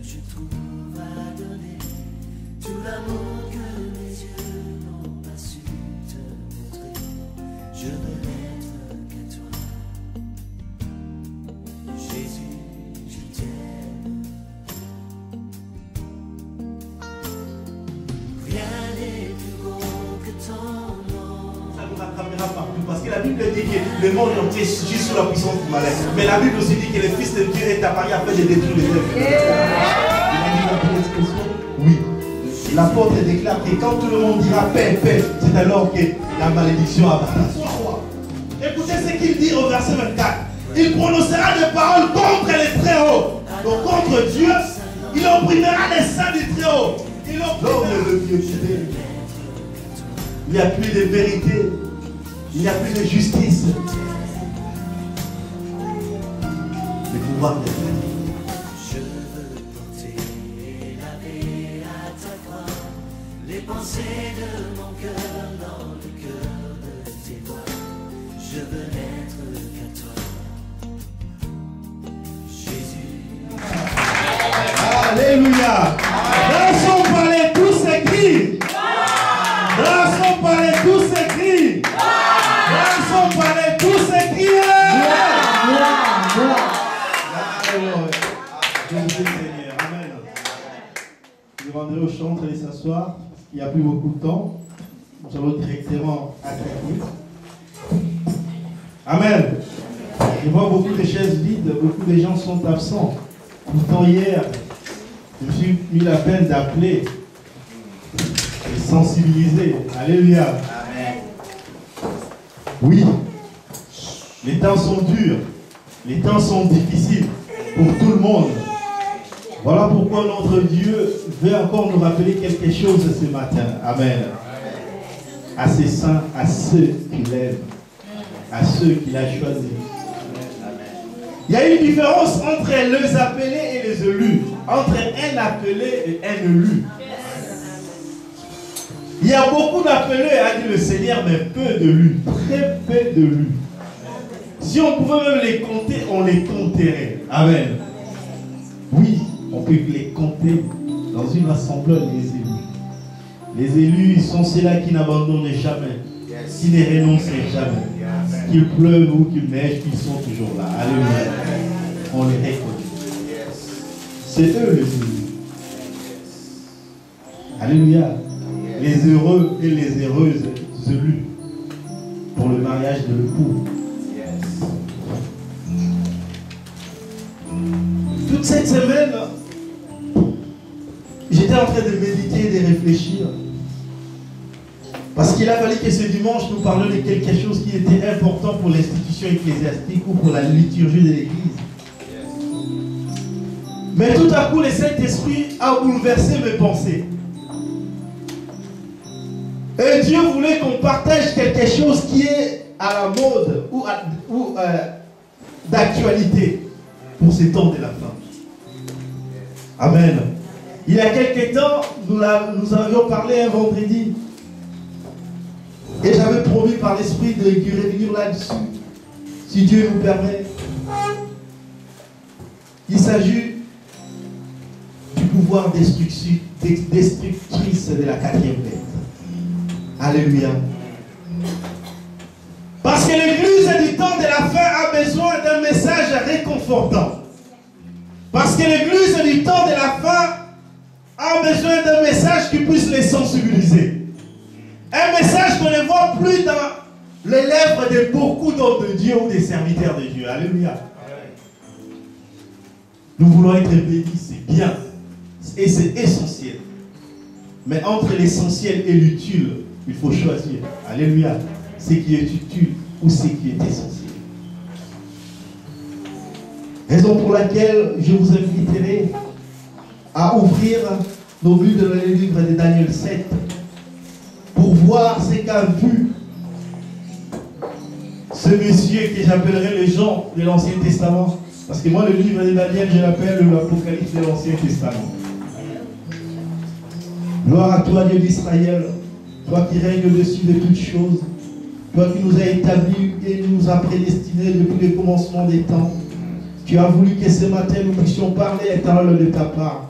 je trouve à donner, tout l'amour que mes yeux n'ont pas su te montrer. Je veux n'être qu'à toi. Jésus, je t'aime. Rien n'est plus beau que ton nom. Ça nous rattrapera partout parce que la Bible dit que le monde entier est sous la puissance du malin. Mais la Bible aussi dit que le Fils de Dieu est apparu afin de détruire les œuvres. Il a dit la première expression. Oui. L'apôtre déclare que quand tout le monde dira paix, paix, c'est alors que la malédiction abattra sur roi. Écoutez ce qu'il dit au verset 24. Il prononcera des paroles contre les très hauts. Donc contre Dieu, il opprimera les saints du très haut. Il opprimera le piété. Il n'y a plus de vérité. Il n'y a plus de justice. Le pouvoir de Dieu. Je veux porter et laver à ta croix les pensées de mon cœur dans le cœur de tes doigts. Je veux n'être qu'à toi. Jésus. Alléluia. Dans son palais, tout s'écrit. Dans son palais, tout s'écrit. Dans son palais, tout s'écrit. Seigneur. Amen. Je rendrai au chant, allez s'asseoir. Il n'y a plus beaucoup de temps. Nous allons directement attaquer. Amen. Je vois beaucoup de chaises vides, beaucoup de gens sont absents. Pourtant hier, je me suis mis la peine d'appeler et sensibiliser. Alléluia. Amen. Oui, les temps sont durs, les temps sont difficiles pour tout le monde. Voilà pourquoi notre Dieu veut encore nous rappeler quelque chose ce matin. Amen. À ses saints, à ceux qu'il aime, à ceux qu'il a choisis. Il y a une différence entre les appelés et les élus, entre un appelé et un élu. Il y a beaucoup d'appelés, a dit le Seigneur, mais peu d'élus, très peu d'élus. Si on pouvait même les compter, on les compterait. Amen. Oui, on peut les compter dans une assemblée, les élus. Les élus sont ceux-là qui n'abandonnent jamais, qui ne renoncent jamais. Qu'il pleuve ou qu'il neige, ils sont toujours là. Alléluia. On les reconnaît. C'est eux les élus. Alléluia. Les heureux et les heureuses élus pour le mariage de l'époux. Toute cette semaine, j'étais en train de méditer et de réfléchir. Parce qu'il a fallu que ce dimanche nous parlions de quelque chose qui était important pour l'institution ecclésiastique ou pour la liturgie de l'Église. Mais tout à coup, le Saint-Esprit a bouleversé mes pensées. Et Dieu voulait qu'on partage quelque chose qui est à la mode ou d'actualité pour ces temps de la fin. Amen. Il y a quelque temps, nous avions parlé un vendredi. Et j'avais promis par l'Esprit de revenir là-dessus, si Dieu nous permet. Il s'agit du pouvoir destructrice de la quatrième lettre. Alléluia. Parce que l'Église du temps de la fin a besoin d'un message réconfortant. Parce que l'Église du temps de la fin a besoin d'un message qui puisse les sensibiliser. Un message qu'on ne voit plus dans les lèvres de beaucoup d'hommes de Dieu ou des serviteurs de Dieu. Alléluia. Nous voulons être bénis, c'est bien. Et c'est essentiel. Mais entre l'essentiel et l'utile, il faut choisir. Alléluia. Ce qui est utile ou ce qui est essentiel. Raison pour laquelle je vous inviterai à ouvrir nos Bibles dans le livre de Daniel 7 pour voir ce qu'a vu ce monsieur que j'appellerai le Jean de l'Ancien Testament. Parce que moi, le livre de Daniel, je l'appelle l'Apocalypse de l'Ancien Testament. Gloire à toi, Dieu d'Israël, toi qui règnes au-dessus de toutes choses, toi qui nous as établis et nous as prédestinés depuis le commencement des temps. Tu as voulu que ce matin nous puissions parler éternel de ta part.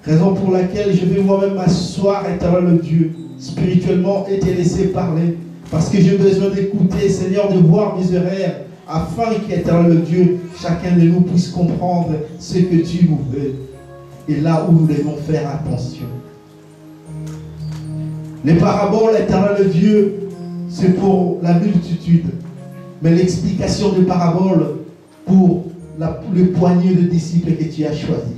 Raison pour laquelle je vais moi-même m'asseoir, éternel Dieu, spirituellement, et te laisser parler. Parce que j'ai besoin d'écouter, Seigneur, de voir mes erreurs, afin qu'éternel Dieu, chacun de nous puisse comprendre ce que tu nous veux. Et là où nous devons faire attention. Les paraboles, éternel Dieu, c'est pour la multitude. Mais l'explication des paraboles pour le poignée de disciples que tu as choisi.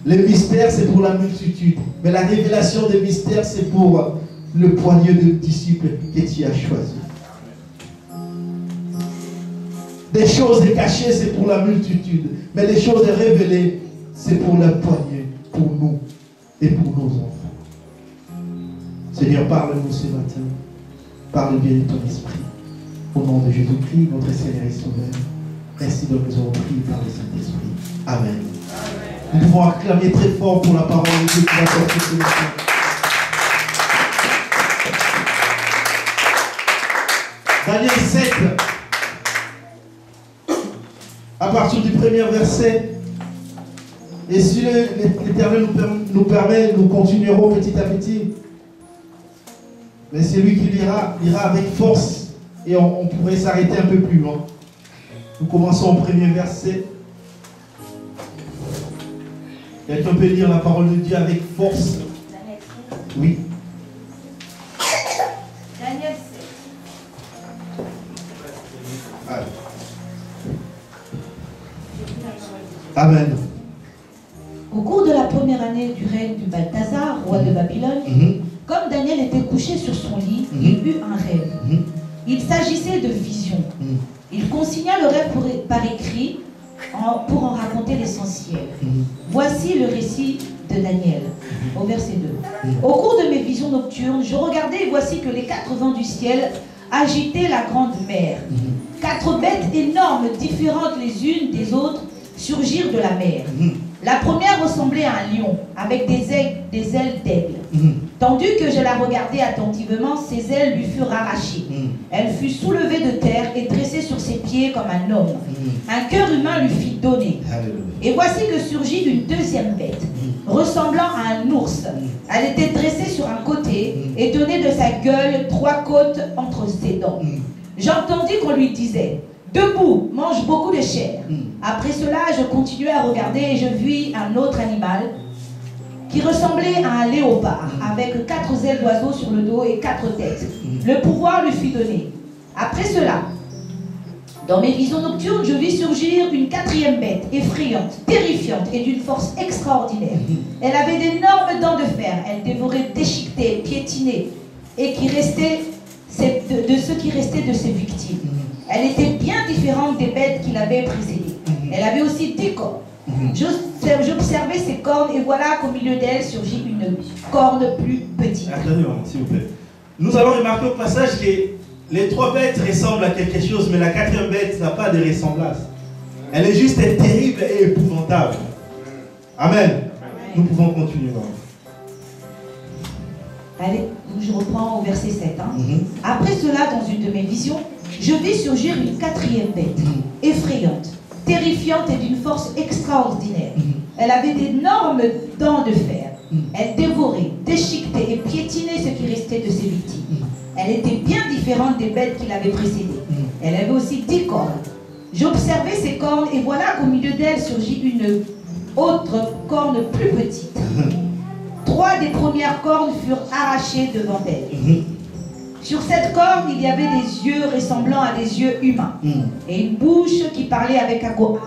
Les mystères, c'est pour la multitude. Mais la révélation des mystères, c'est pour le poignée de disciples que tu as choisi. Des choses cachées, c'est pour la multitude. Mais les choses révélées, c'est pour le poignée, pour nous et pour nos enfants. Seigneur, parle-nous ce matin. Parle bien de ton esprit. Au nom de Jésus-Christ, notre Seigneur et Sauveur. Ainsi donc nous avons prié par le Saint-Esprit. Amen. Nous pouvons acclamer très fort pour la parole de Dieu qui va sortir ce matin. Daniel 7, à partir du premier verset. Et si l'Éternel nous permet, nous continuerons petit à petit. Mais c'est lui qui lira avec force et on pourrait s'arrêter un peu plus loin. Nous commençons au premier verset. Quelqu'un peut lire la parole de Dieu avec force? Oui. Daniel 7. Allez. Amen. Au cours de la première année du règne du Balthazar, roi de Babylone, comme Daniel était couché sur son lit, il eut un rêve. Il s'agissait de visions. Il consigna le rêve par écrit pour en raconter l'essentiel. Voici le récit de Daniel, au verset 2. Au cours de mes visions nocturnes, je regardais et voici que les 4 vents du ciel agitaient la grande mer. 4 bêtes énormes, différentes les unes des autres, surgirent de la mer. La première ressemblait à un lion, avec des ailes d'aigle. Tandis que je la regardais attentivement, ses ailes lui furent arrachées. Elle fut soulevée de terre et dressée sur ses pieds comme un homme. Un cœur humain lui fit donner. Et voici que surgit une deuxième bête, ressemblant à un ours. Elle était dressée sur un côté et tenait de sa gueule 3 côtes entre ses dents. J'entendis qu'on lui disait: debout, mange beaucoup de chair. Après cela, je continuai à regarder et je vis un autre animal qui ressemblait à un léopard, avec 4 ailes d'oiseau sur le dos et 4 têtes. Le pouvoir lui fut donné. Après cela, dans mes visions nocturnes, je vis surgir une 4e bête, effrayante, terrifiante et d'une force extraordinaire. Elle avait d'énormes dents de fer. Elle dévorait, déchiquetait, piétinait, et qui restait de ce qui restait de ses victimes. Elle était bien différente des bêtes qui l'avaient précédée. Elle avait aussi 10 cornes. J'observais ses cornes et voilà qu'au milieu d'elle surgit une corne plus petite. Attendez, s'il vous plaît. Nous allons remarquer au passage que les 3 bêtes ressemblent à quelque chose, mais la 4e bête n'a pas de ressemblance. Elle est juste terrible et épouvantable. Amen. Nous pouvons continuer. Allez, je reprends au verset 7. Après cela, dans une de mes visions, je vis surgir une 4e bête, effrayante, terrifiante et d'une force extraordinaire. Elle avait d'énormes dents de fer. Elle dévorait, déchiquetait et piétinait ce qui restait de ses victimes. Elle était bien différente des bêtes qui l'avaient précédée. Elle avait aussi 10 cornes. J'observais ces cornes et voilà qu'au milieu d'elles surgit une autre corne plus petite. 3 des premières cornes furent arrachées devant elle. Sur cette corne, il y avait des yeux ressemblant à des yeux humains et une bouche qui parlait avec arrogance.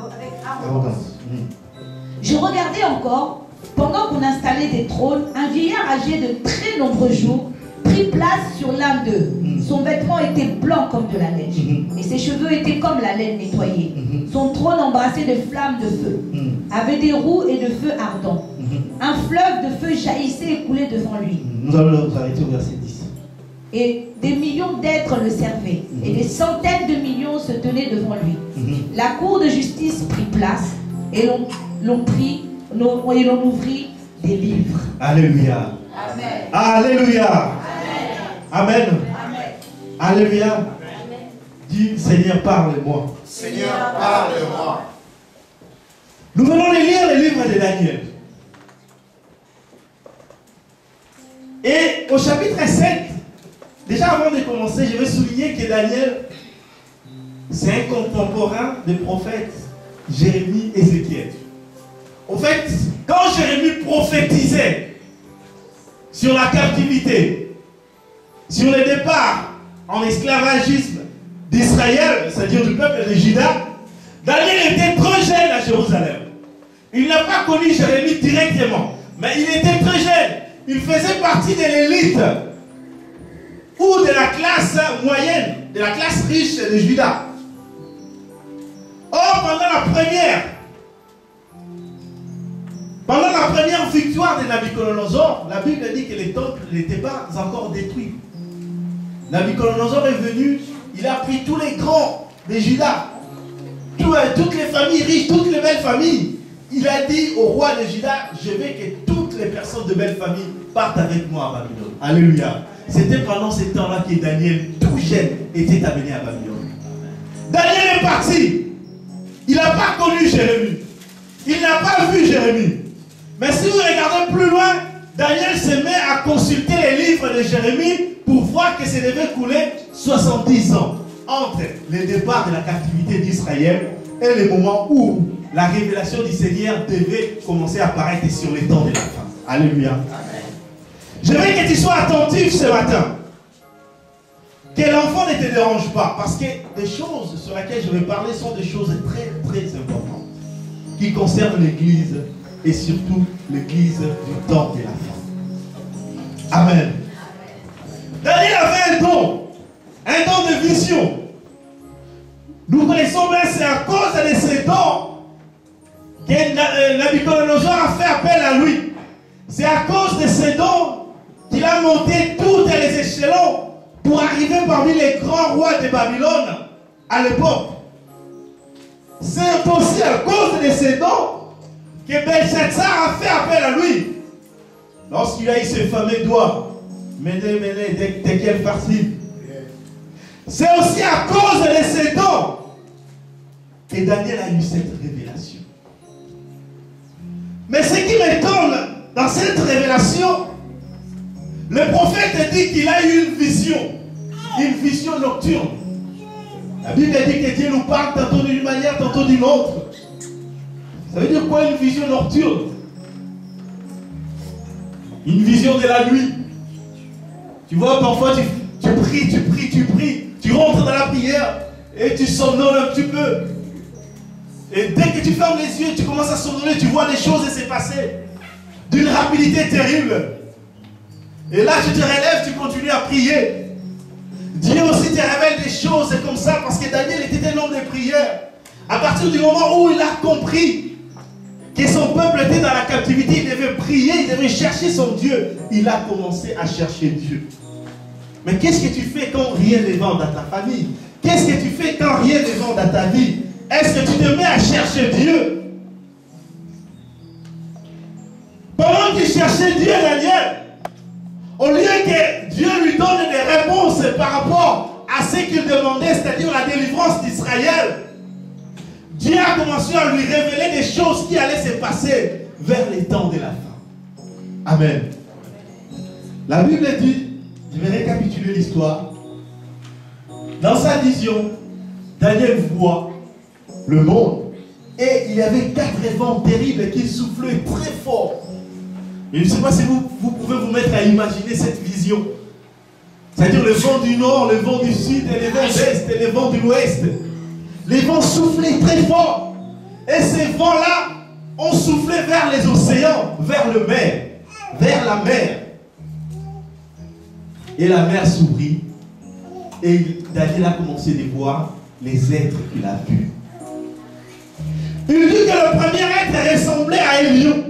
Je regardais encore, pendant qu'on installait des trônes, un vieillard âgé de très nombreux jours prit place sur l'un d'eux. Son vêtement était blanc comme de la neige et ses cheveux étaient comme la laine nettoyée. Son trône embrassé de flammes de feu avait des roues et de feu ardents. Un fleuve de feu jaillissait et coulait devant lui. Nous allons nous arrêter au verset 10. Et des millions d'êtres le servaient, et des centaines de millions se tenaient devant lui. La cour de justice prit place, et l'on ouvrit des livres. Alléluia. Amen. Alléluia. Amen. Amen. Alléluia. Amen. Dis, Seigneur, parle-moi. Seigneur, parle-moi. Nous venons de lire le livre de Daniel. Et au chapitre 7, déjà avant de commencer, je vais souligner que Daniel, c'est un contemporain des prophètes Jérémie et Ézéchiel. En fait, quand Jérémie prophétisait sur la captivité, sur le départ en esclavagisme d'Israël, c'est-à-dire du peuple de Juda, Daniel était trop jeune à Jérusalem. Il n'a pas connu Jérémie directement, mais il était très jeune. Il faisait partie de l'élite ou de la classe moyenne, de la classe riche de Juda. Or, pendant la première victoire de Nabuchodonosor, la Bible dit que les temples n'étaient pas encore détruits. Nabuchodonosor est venu, il a pris tous les grands de Juda, toutes les familles riches, toutes les belles familles. Il a dit au roi de Juda, je veux que toutes les personnes de belles familles partent avec moi à Babylone. Alléluia. C'était pendant ce temps-là que Daniel, tout jeune, était amené à Babylone. Daniel est parti. Il n'a pas connu Jérémie. Il n'a pas vu Jérémie. Mais si vous regardez plus loin, Daniel se met à consulter les livres de Jérémie pour voir que ça devait couler 70 ans entre le départ de la captivité d'Israël et le moment où la révélation du Seigneur devait commencer à apparaître sur les temps de la fin. Alléluia. Amen. Je veux que tu sois attentif ce matin. Que l'enfant ne te dérange pas. Parce que les choses sur lesquelles je vais parler sont des choses très très importantes. Qui concernent l'Église et surtout l'Église du temps de la fin. Amen. Daniel avait un don de vision. Nous connaissons bien, c'est à cause de ces dons que Nabuchodonosor a fait appel à lui. C'est à cause de ces dons qu'il a monté tous les échelons pour arriver parmi les grands rois de Babylone à l'époque. C'est aussi à cause de ces dons que Belshazzar a fait appel à lui. Lorsqu'il a eu ce fameux doigt, Méné, Tekel, Farsi. C'est aussi à cause de ces dons que Daniel a eu cette révélation. Mais ce qui m'étonne dans cette révélation, le prophète dit qu'il a eu une vision nocturne. La Bible dit que Dieu nous parle tantôt d'une manière, tantôt d'une autre. Ça veut dire quoi une vision nocturne? Une vision de la nuit. Tu vois, parfois tu pries, tu rentres dans la prière et tu somnoles un petit peu. Et dès que tu fermes les yeux, tu commences à somnoler, tu vois des choses se passer d'une rapidité terrible. Et là, tu te relèves, tu continues à prier. Dieu aussi te révèle des choses comme ça parce que Daniel était un homme de prière. À partir du moment où il a compris que son peuple était dans la captivité, il devait prier, il devait chercher son Dieu. Il a commencé à chercher Dieu. Mais qu'est-ce que tu fais quand rien ne va dans ta famille? Qu'est-ce que tu fais quand rien ne va dans ta vie? Est-ce que tu te mets à chercher Dieu? Pendant qu'il cherchait Dieu, Daniel, au lieu que Dieu lui donne des réponses par rapport à ce qu'il demandait, c'est-à-dire la délivrance d'Israël, Dieu a commencé à lui révéler des choses qui allaient se passer vers les temps de la fin. Amen. La Bible dit, je vais récapituler l'histoire. Dans sa vision, Daniel voit le monde et il y avait 4 vents terribles qui soufflaient très fort. Et je ne sais pas si vous pouvez vous mettre à imaginer cette vision. C'est-à-dire le vent du nord, le vent du sud, et le vent d'est et le vent de l'ouest. Les vents soufflaient très fort. Et ces vents-là ont soufflé vers les océans, vers le mer, vers la mer. Et la mer s'ouvrit. Et Daniel a commencé à voir les êtres qu'il a vus. Il dit que le premier être ressemblait à un lion.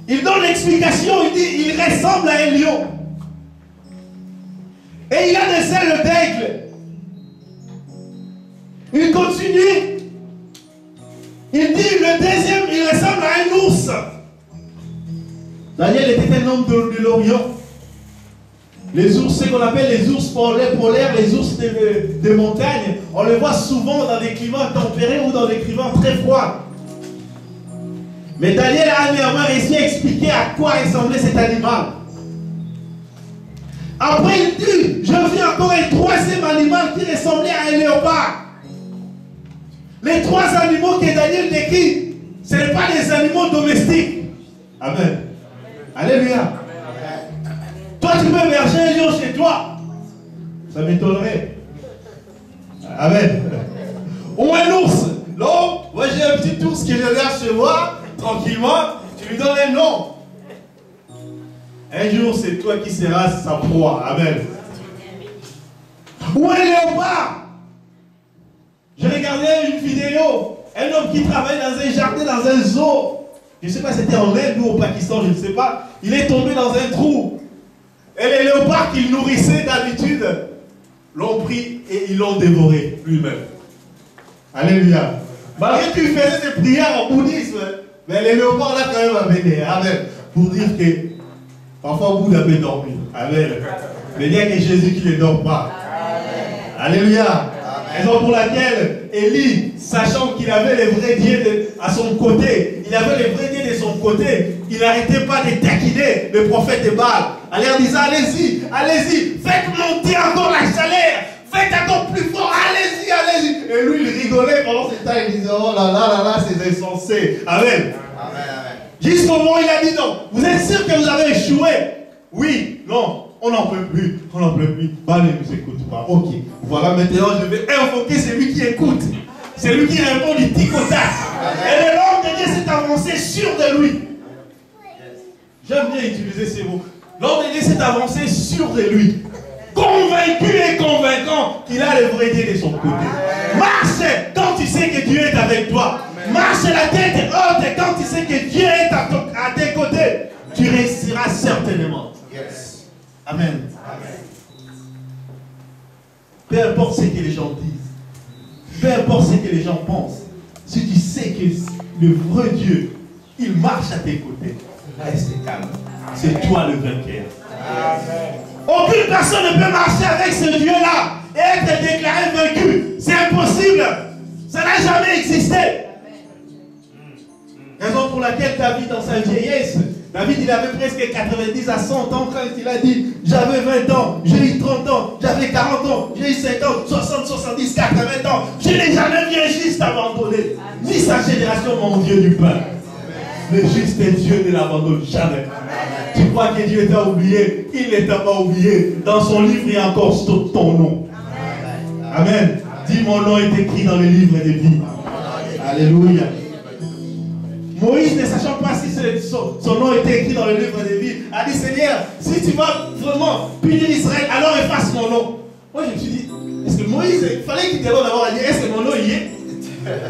Il donne l'explication, il dit il ressemble à un lion. Et il a des ailes d'aigle. Il continue. Il dit le deuxième, il ressemble à un ours. Daniel était un homme de l'Orient. Les ours, ce qu'on appelle les ours polaires, les ours de montagne, on les voit souvent dans des climats tempérés ou dans des climats très froids. Mais Daniel a néanmoins réussi à expliquer à quoi ressemblait cet animal. Après, il dit, je vis encore un troisième animal qui ressemblait à un léopard. Les trois animaux que Daniel décrit, ce ne sont pas des animaux domestiques. Amen. Alléluia. Toi, tu peux berger un lion chez toi. Ça m'étonnerait. Amen. Ou un ours. Non, moi j'ai un petit ours que je regarde chez moi, tranquillement, tu lui donnes un nom. Un jour, c'est toi qui seras sa proie. Amen. Ou un léopard. Je regardais une vidéo, un homme qui travaille dans un jardin, dans un zoo. Je ne sais pas si c'était en Inde ou au Pakistan, je ne sais pas. Il est tombé dans un trou. Et les léopards qu'il nourrissait d'habitude l'ont pris et ils l'ont dévoré lui-même. Alléluia. Malgré qu'il faisait des prières en bouddhisme, mais les léopards là quand même amené. Amen. Pour dire que parfois Bouddha peut dormir. Amen. Mais il n'y a que Jésus qui ne dort pas. Alléluia. Raison pour laquelle Élie, sachant qu'il avait les vrais dieux à son côté, il avait les vrais dieux de son côté, il n'arrêtait pas de taquiner le prophète de Baal. En leur disant, allez-y, allez-y, faites monter encore la chaleur, faites encore plus fort, allez-y, allez-y. Et lui, il rigolait pendant ce temps, il disait, oh là là là là, c'est insensé. Amen. Jusqu'au moment où il a dit, non, vous êtes sûr que vous avez échoué? Oui, non. On n'en peut plus, on n'en peut plus. Bah, ne nous écoute pas. Ok. Voilà, maintenant, je vais invoquer celui qui écoute. Celui qui répond du tic au tac. Et le l'homme de Dieu s'est avancé sûr de lui. J'aime bien utiliser ces mots. L'homme de Dieu s'est avancé sûr de lui. Convaincu et convaincant qu'il a le vrai Dieu de son côté. Marche quand tu sais que Dieu est avec toi. Marche la tête haute quand tu sais que Dieu est à tes côtés. Tu réussiras certainement. Amen. Peu importe ce que les gens disent, peu importe ce que les gens pensent, si tu sais que le vrai Dieu, il marche à tes côtés, reste calme. C'est toi le vainqueur. Aucune personne ne peut marcher avec ce Dieu-là et être déclaré vaincu. C'est impossible. Ça n'a jamais existé. Raison pour laquelle David, dans sa vieillesse, David, il avait presque 90 à 100 ans quand il a dit, j'avais 20 ans, j'ai eu 30 ans, j'avais 40 ans, j'ai eu 50, 60, 70, 80 ans. Je n'ai jamais vu un juste abandonné, ni sa génération, mon Dieu du pain. Le juste Dieu ne l'abandonne jamais. Tu crois que Dieu t'a oublié? Il ne t'a pas oublié. Dans son livre, il y a encore ton nom. Amen. Dis, mon nom est écrit dans le livre de vie. Alléluia. Moïse, ne sachant pas si son nom était écrit dans le livre de vie, a dit, Seigneur, si tu vas vraiment punir Israël, alors efface mon nom. Moi, je me suis dit, est-ce que Moïse, il fallait qu'il demande d'abord à dire, est-ce que mon nom y est?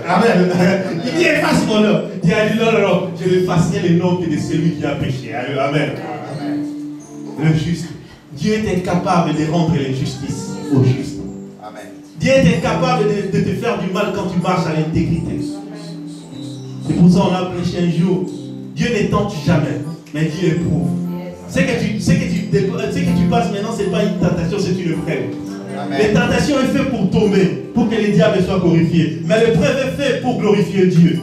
Amen. Il dit, efface mon nom. Il a dit, non, non, non, je n'effacerai le nom que de celui qui a péché. Amen. Le juste. Dieu est incapable de rendre l'injustice au juste. Amen. Dieu est incapable de te faire du mal quand tu marches à l'intégrité. C'est pour ça qu'on a prêché un jour. Dieu ne tente jamais, mais Dieu éprouve. Ce que tu passes maintenant, ce n'est pas une tentation, c'est une épreuve. La tentation est faite pour tomber, pour que les diables soient glorifiés. Mais l'épreuve est faite pour glorifier Dieu.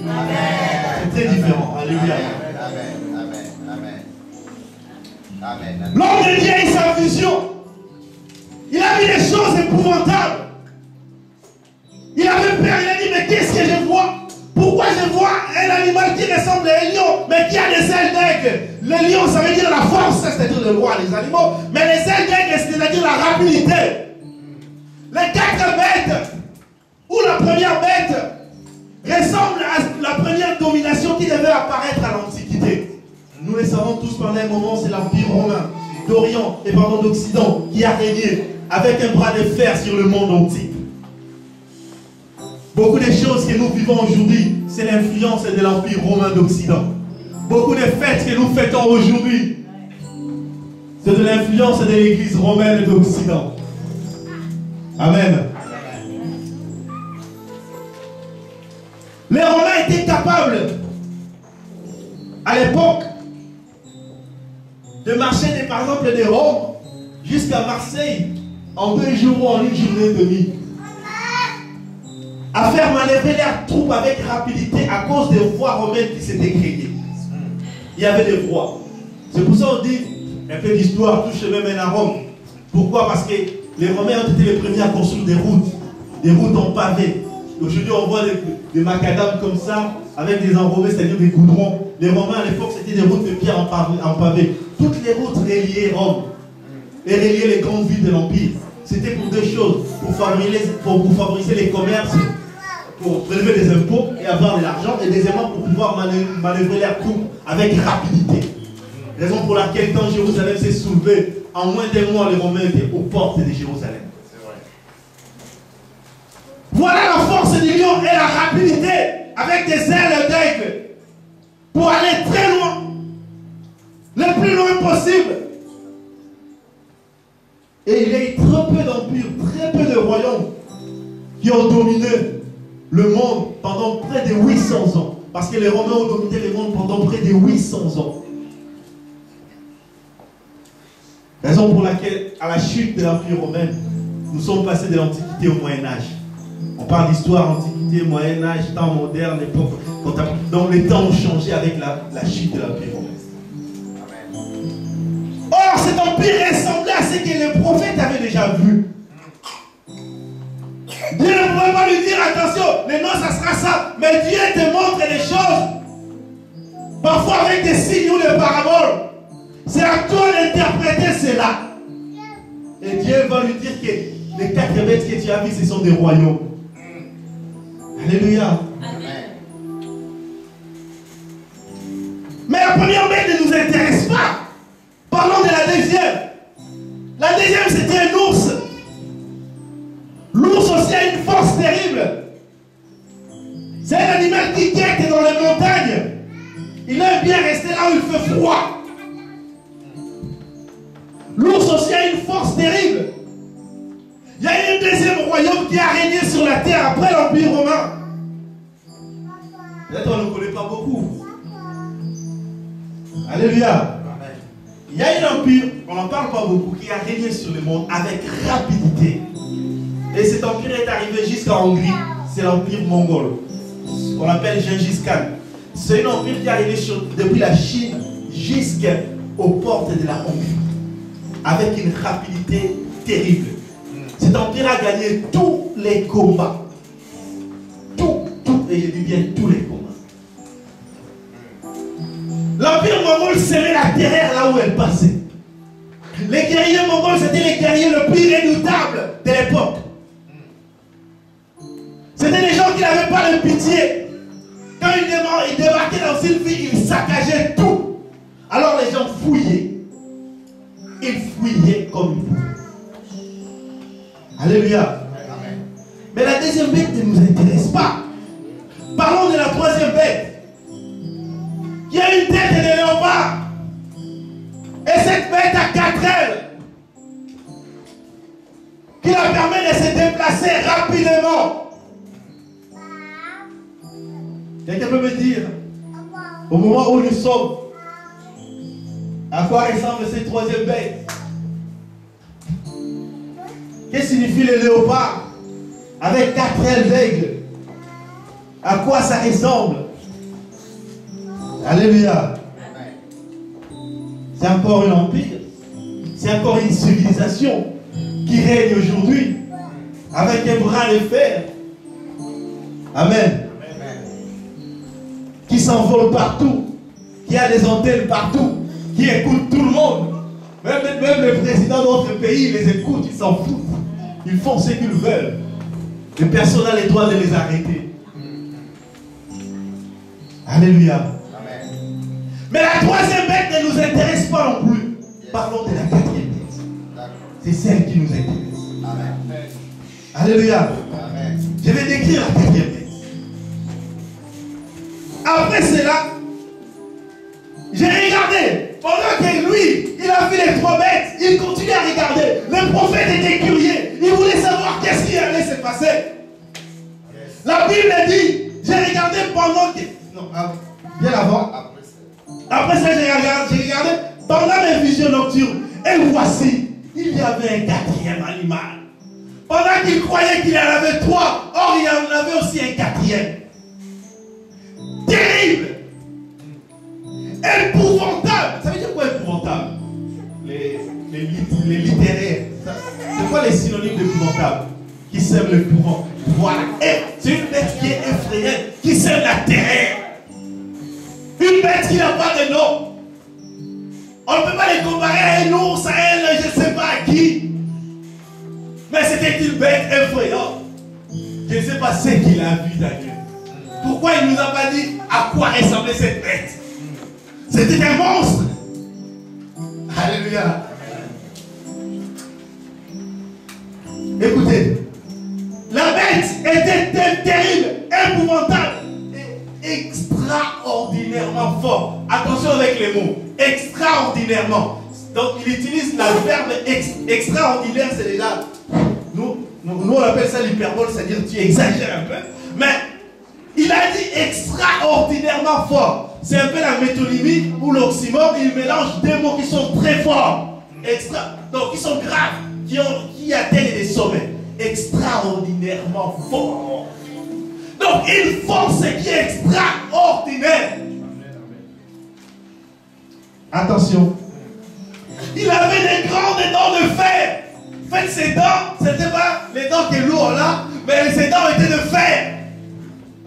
C'est très différent. Alléluia. L'homme de Dieu a eu sa vision. Il a vu des choses épouvantables. Il avait peur, il a dit, mais qu'est-ce que je vois? Pourquoi je vois un animal qui ressemble à un lion, mais qui a des ailes d'aigle? Le lion, ça veut dire la force, c'est-à-dire le roi des animaux. Mais les ailes d'aigle, c'est-à-dire la rapidité. Les 4 bêtes, ou la première bête, ressemble à la première domination qui devait apparaître à l'Antiquité. Nous le savons tous pendant un moment, c'est l'Empire romain d'Orient et d'Occident qui a régné avec un bras de fer sur le monde antique. Beaucoup de choses que nous vivons aujourd'hui, c'est l'influence de l'Empire romain d'Occident. Beaucoup de fêtes que nous fêtons aujourd'hui, c'est de l'influence de l'Église romaine d'Occident. Amen. Les Romains étaient capables, à l'époque, de marcher par exemple de Rome jusqu'à Marseille en 2 jours ou en 1 journée et demie. À faire manœuvrer leurs troupes avec rapidité à cause des voies romaines qui s'étaient créées. il y avait des rois. C'est pour ça qu'on dit, un peu d'histoire touche même à Rome. Pourquoi? Parce que les Romains ont été les premiers à construire des routes en pavé. Aujourd'hui, on voit des macadams comme ça, avec des enrobés, c'est-à-dire des goudrons. Les Romains, à l'époque, c'était des routes de pierre en pavé. Toutes les routes reliaient Rome et reliaient les grandes villes de l'Empire. C'était pour deux choses, pour favoriser les commerces, pour prélever des impôts et avoir de l'argent, et deuxièmement pour pouvoir manœuvrer leurs troupes avec rapidité. Raison pour laquelle quand Jérusalem s'est soulevée, en moins d'un mois, les Romains étaient aux portes de Jérusalem. Voilà la force du lion et la rapidité avec des ailes d'aigle pour aller très loin, le plus loin possible. Et il y a eu très peu d'empires, très peu de royaumes qui ont dominé le monde pendant près de 800 ans. Parce que les Romains ont dominé le monde pendant près de 800 ans. Raison pour laquelle, à la chute de l'Empire romain, nous sommes passés de l'Antiquité au Moyen-Âge. On parle d'histoire, Antiquité, Moyen-Âge, temps moderne, époque. Donc les temps ont changé avec la chute de l'Empire romain. Or, cet empire ressemblait à ce que les prophètes avaient déjà vu. Dieu ne pouvait pas lui dire, attention, mais non, ça sera ça. Mais Dieu te montre les choses, parfois avec des signes ou des paraboles. C'est à toi d'interpréter cela. Et Dieu va lui dire que les 4 bêtes que tu as vues, ce sont des royaumes. Alléluia. Amen. Mais la première bête ne nous intéresse pas. Parlons de la deuxième. La deuxième, c'était un ours. L'ours aussi a une force terrible. C'est un animal qui guette dans les montagnes. Il aime bien rester là où il fait froid. L'ours aussi a une force terrible. Il y a eu un deuxième royaume qui a régné sur la terre après l'Empire romain. Peut-être on ne connaît pas beaucoup. Alléluia. Il y a un empire, on n'en parle pas beaucoup, qui a régné sur le monde avec rapidité. Et cet empire est arrivé jusqu'en Hongrie. C'est l'empire mongol. On l'appelle Gengis Khan. C'est un empire qui est arrivé depuis la Chine jusqu'aux portes de la Hongrie. Avec une rapidité terrible. Cet empire a gagné tous les combats. Et je dis bien tous les combats. L'empire mongol semait la terreur là où elle passait. Les guerriers mongols, c'était les guerriers les plus redoutables de l'époque. C'était des gens qui n'avaient pas de pitié. Quand ils débarquaient dans une ville, ils saccageaient tout. Alors les gens fouillaient. Ils fouillaient comme ils pouvaient. Alléluia. Amen. Mais la deuxième bête ne nous intéresse pas. Parlons de la troisième bête. Qui a une tête de léopard. Et cette bête a 4 ailes. Qui la permet de se déplacer rapidement. Quelqu'un peut me dire, au moment où nous sommes, à quoi ressemble cette troisième bête? Qu'est-ce que signifie le léopard avec 4 ailes d'aigle? À quoi ça ressemble? Alléluia. C'est encore un empire. C'est encore une civilisation qui règne aujourd'hui avec un bras de fer. Amen. Qui s'envole partout, qui a des antennes partout, qui écoute tout le monde. Même les présidents d'autres pays, ils les écoutent, ils s'en foutent. Ils font ce qu'ils veulent. Et personne n'a le droit de les arrêter. Alléluia. Amen. Mais la troisième bête ne nous intéresse pas non plus. Yes. Parlons de la 4e bête. C'est celle qui nous intéresse. Amen. Alléluia. Amen. Je vais décrire la 4e bête. Après cela, j'ai regardé. Pendant que lui, il a vu les 3 bêtes, il continue à regarder. Le prophète était curieux. Il voulait savoir qu'est-ce qui allait se passer. Yes. La Bible dit, j'ai regardé pendant que... Non, bien avant. Après ça, j'ai regardé pendant mes visions nocturnes. Et voici, il y avait un 4e animal. Pendant qu'il croyait qu'il en avait 3, or il y en avait aussi un 4e. Terrible. Et épouvantable. Ça veut dire quoi épouvantable? Les littéraires. C'est quoi les synonymes d'épouvantable? Qui sème l'épouvant. Voilà. Et c'est une bête qui est effrayante, qui sème la terreur. Une bête qui n'a pas de nom. On ne peut pas les comparer à un ours, à un, je ne sais pas à qui. Mais c'était une bête effrayante. Je ne sais pas ce qu'il a vu, Daniel. Pourquoi il ne nous a pas dit à quoi ressemblait cette bête? C'était un monstre. Alléluia. Écoutez, la bête était terrible, épouvantable et extraordinairement fort. Attention avec les mots. Extraordinairement. Donc il utilise le verbe extraordinaire, c'est déjà. Nous on appelle ça l'hyperbole, c'est-à-dire tu exagères un peu. Mais il a dit extraordinairement fort. C'est un peu la métonymie ou l'oxymore. Il mélange deux mots qui sont très forts. Donc qui sont graves, qui atteignent des sommets. Extraordinairement fort. Donc il force ce qui est extraordinaire. Attention. Il avait des grandes dents de fer. En fait, ses dents, ce n'étaient pas les dents que nous on a, mais ses dents étaient de fer.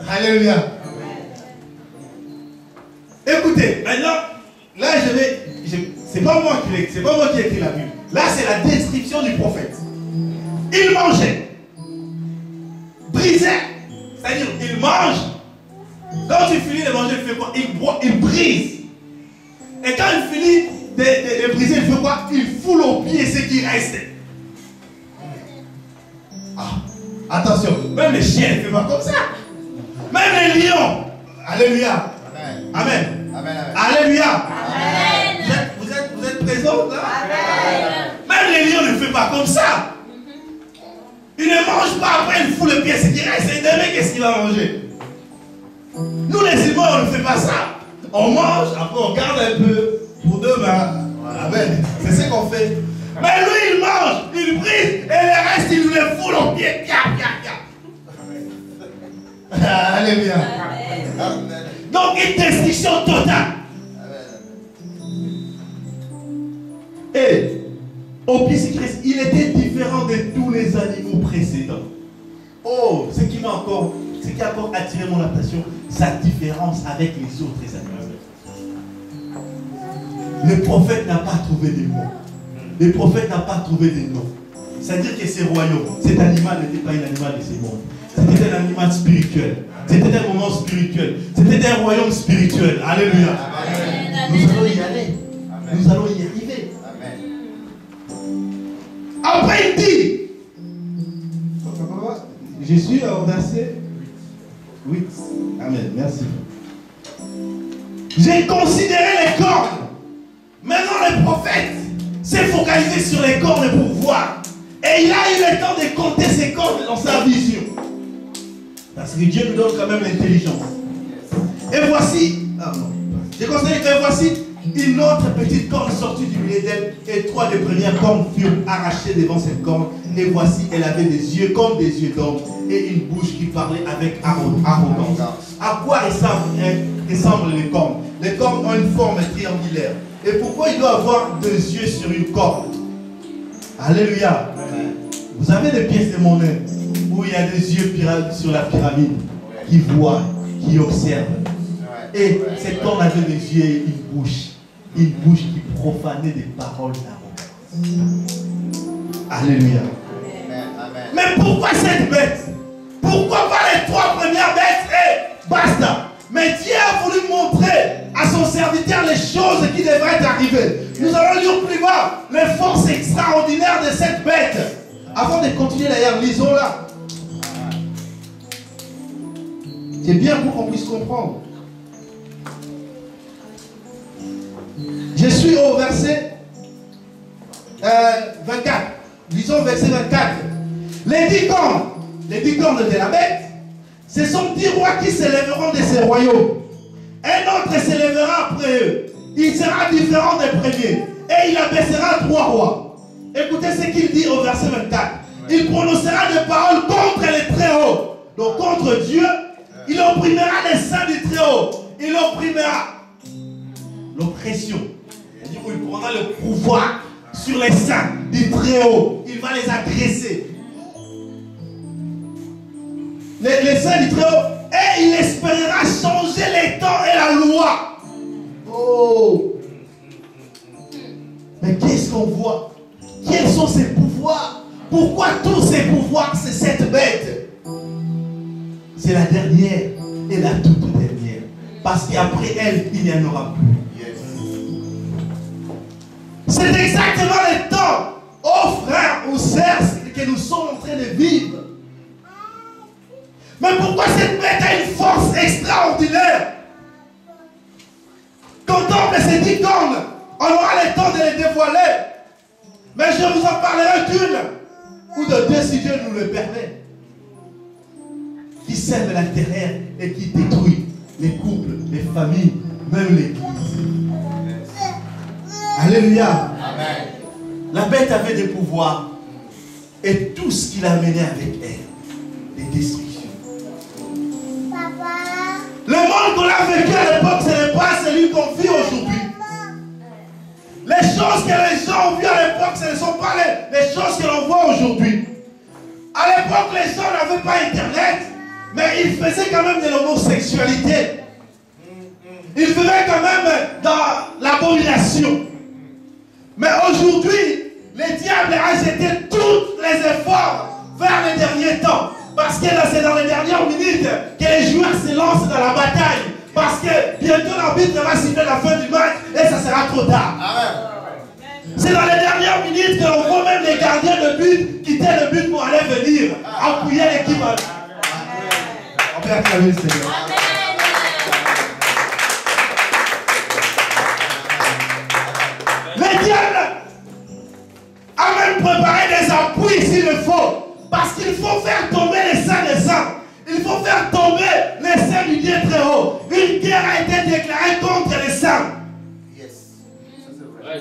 Alléluia. Écoutez, maintenant, là c'est pas moi qui ai écrit la Bible. Là, c'est la description du prophète. Il mangeait, brisait, c'est-à-dire il mange. Quand il finit de manger, il fait quoi? Il brise. Et quand il finit de briser, il fait quoi? Il foule au pied ce qui reste. Ah, attention, même les chiens ne font pas comme ça. Même les lions. Alléluia. Amen. Amen. Amen. Alléluia. Amen. Vous êtes présents là? Amen. Même les lions ne font pas comme ça. Ils ne mangent pas, après ils foulent le pied, ce qui reste. Et demain, qu'est-ce qu'il va manger? Nous les humains, on ne fait pas ça. On mange, après on garde un peu pour demain. Amen. C'est ce qu'on fait. Mais lui, il mange, il brise, et le reste, il le fout au pied. Alléluia. Donc, une destruction totale. Et, au pied de Christ, il était différent de tous les animaux précédents. Oh, ce qui a encore attiré mon attention, sa différence avec les autres animaux. Le prophète n'a pas trouvé de mots. Le prophète n'a pas trouvé de nom. C'est-à-dire que ce royaume, cet animal n'était pas un animal de ce monde. C'était un animal spirituel. C'était un moment spirituel. C'était un royaume spirituel. Alléluia. Amen. Nous allons y aller. Amen. Nous allons y arriver. Amen. Après il dit, je suis au verset 8. Amen. Merci. J'ai considéré les cornes. Maintenant le prophète s'est focalisé sur les cornes pour voir. Et il a eu le temps de compter ses cornes dans sa vision. Parce que Dieu nous donne quand même l'intelligence. Et voici, j'ai considéré que voici une autre petite corne sortie du milieu d'elle. Et 3 des premières cornes furent arrachées devant cette corne. Et voici, elle avait des yeux comme des yeux d'homme. Et une bouche qui parlait avec arrogance. À quoi ressemblent les cornes? Les cornes ont une forme triangulaire. Et pourquoi il doit avoir 2 yeux sur une corne? Alléluia. Vous avez des pièces de monnaie où il y a des yeux sur la pyramide qui voient, qui observent. Et cette corne avait des yeux et une bouche qui profanait des paroles d'arrogance. Alléluia. Mais pourquoi cette bête? Pourquoi pas les 3 premières bêtes et basta? Mais Dieu a voulu montrer à son serviteur les choses qui devraient arriver. Nous allons lire plus bas les forces extraordinaires de cette bête. Avant de continuer d'ailleurs, lisons-la. C'est bien pour qu'on puisse comprendre. Je suis au verset 24. Lisons verset 24. Les 10 cornes de la bête, ce sont 10 rois qui s'élèveront de ces royaumes. Un autre s'élèvera après eux. Il sera différent des premiers. Et il abaissera 3 rois. Écoutez ce qu'il dit au verset 24. Il prononcera des paroles contre les Très-Hauts. Donc contre Dieu, il opprimera les saints du Très-Haut. Il opprimera l'oppression. C'est-à-dire où il prendra le pouvoir sur les saints du Très-Haut. Il va les agresser. Les saints du Très-Haut. Et il espérera changer les temps et la loi. Oh! Mais qu'est-ce qu'on voit? Quels sont ses pouvoirs? Pourquoi tous ces pouvoirs, c'est cette bête? C'est la dernière et la toute dernière. Parce qu'après elle, il n'y en aura plus. Yes. C'est exactement le temps, oh frères ou sœurs, que nous sommes en train de vivre. Mais pourquoi cette bête a une force extraordinaire? Quand on s'est dit qu'on aura le temps de les dévoiler. Mais je vous en parlerai d'une ou de deux si Dieu nous le permet. Qui sème la terreur et qui détruit les couples, les familles, même l'église. Alléluia. Amen. La bête avait des pouvoirs et tout ce qu'il a amené avec elle, les destructions. Le monde qu'on a vécu à l'époque, ce n'est pas celui qu'on vit aujourd'hui. Les choses que les gens ont vues à l'époque, ce ne sont pas les choses que l'on voit aujourd'hui. À l'époque, les gens n'avaient pas Internet, mais ils faisaient quand même de l'homosexualité. Ils vivaient quand même dans l'abomination. Mais aujourd'hui, le diable a jeté tous les efforts vers les derniers temps. Parce que là, c'est dans les dernières minutes que les joueurs se lancent dans la bataille. Parce que bientôt l'arbitre va siffler la fin du match et ça sera trop tard. C'est dans les dernières minutes que l'on voit même les gardiens de but quitter le but pour aller venir appuyer l'équipe. On peut acclamer le Seigneur. Le diable a même préparé des appuis s'il le faut. Parce qu'il faut faire tomber les saints des saints. Il faut faire tomber les saints du Dieu très haut. Une guerre a été déclarée contre les saints. Yes. Ça c'est vrai.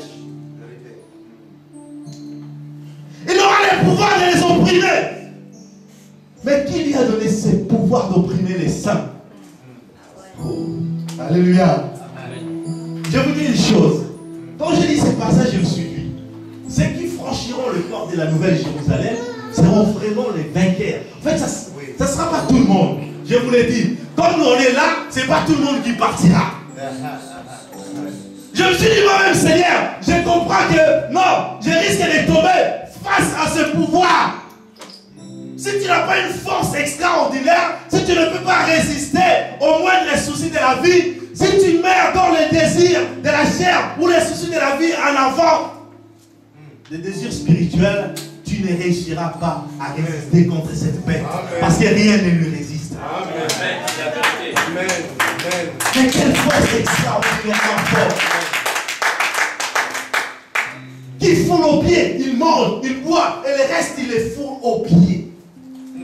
Il aura le pouvoir de les opprimer. Mais qui lui a donné ce pouvoir d'opprimer les saints? Oh. Alléluia. Je vous dis une chose. Quand je lis ce passage, je me suis dit, ceux qui franchiront le port de la Nouvelle Jérusalem seront vraiment les vainqueurs. En fait, ça ne sera pas tout le monde. Je vous l'ai dit. Comme on est là, ce n'est pas tout le monde qui partira. Je me suis dit moi-même, Seigneur, je comprends que non, je risque de tomber face à ce pouvoir. Si tu n'as pas une force extraordinaire, si tu ne peux pas résister au moindre souci de la vie, si tu meurs dans les désirs de la chair ou les soucis de la vie en avant, les désirs spirituels, tu ne réussiras pas à résister contre cette bête. Amen. Parce que rien ne lui résiste. Amen. Amen. Mais quelle force extraordinairement forte. Qui foule aux pieds, il mange, il boit, et le reste il les foule aux pieds.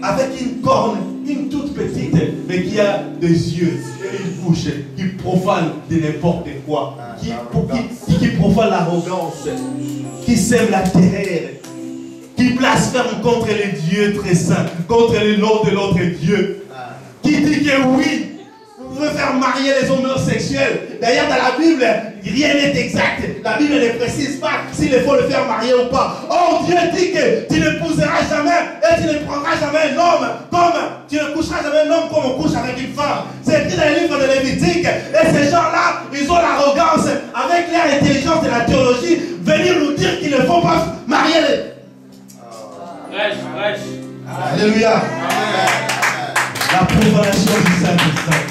Avec une corne, une toute petite, mais qui a des yeux et une bouche qui profane de n'importe quoi, qui profane l'arrogance, qui sème la terreur, qui blasphème contre les dieux très saints, contre le nom de l'autre Dieu, qui dit que oui, vous pouvez faire marier les homosexuels. D'ailleurs, dans la Bible, rien n'est exact. La Bible ne précise pas s'il faut le faire marier ou pas. Oh, Dieu dit que tu n'épouseras jamais et tu ne prendras jamais un homme comme tu ne coucheras jamais un homme comme on couche avec une femme. C'est écrit dans le livre de Lévitique. Et ces gens-là, ils ont l'arrogance, avec leur intelligence de la théologie, venir nous dire qu'il ne faut pas marier les... Alléluia. La profanation du Saint-Esprit.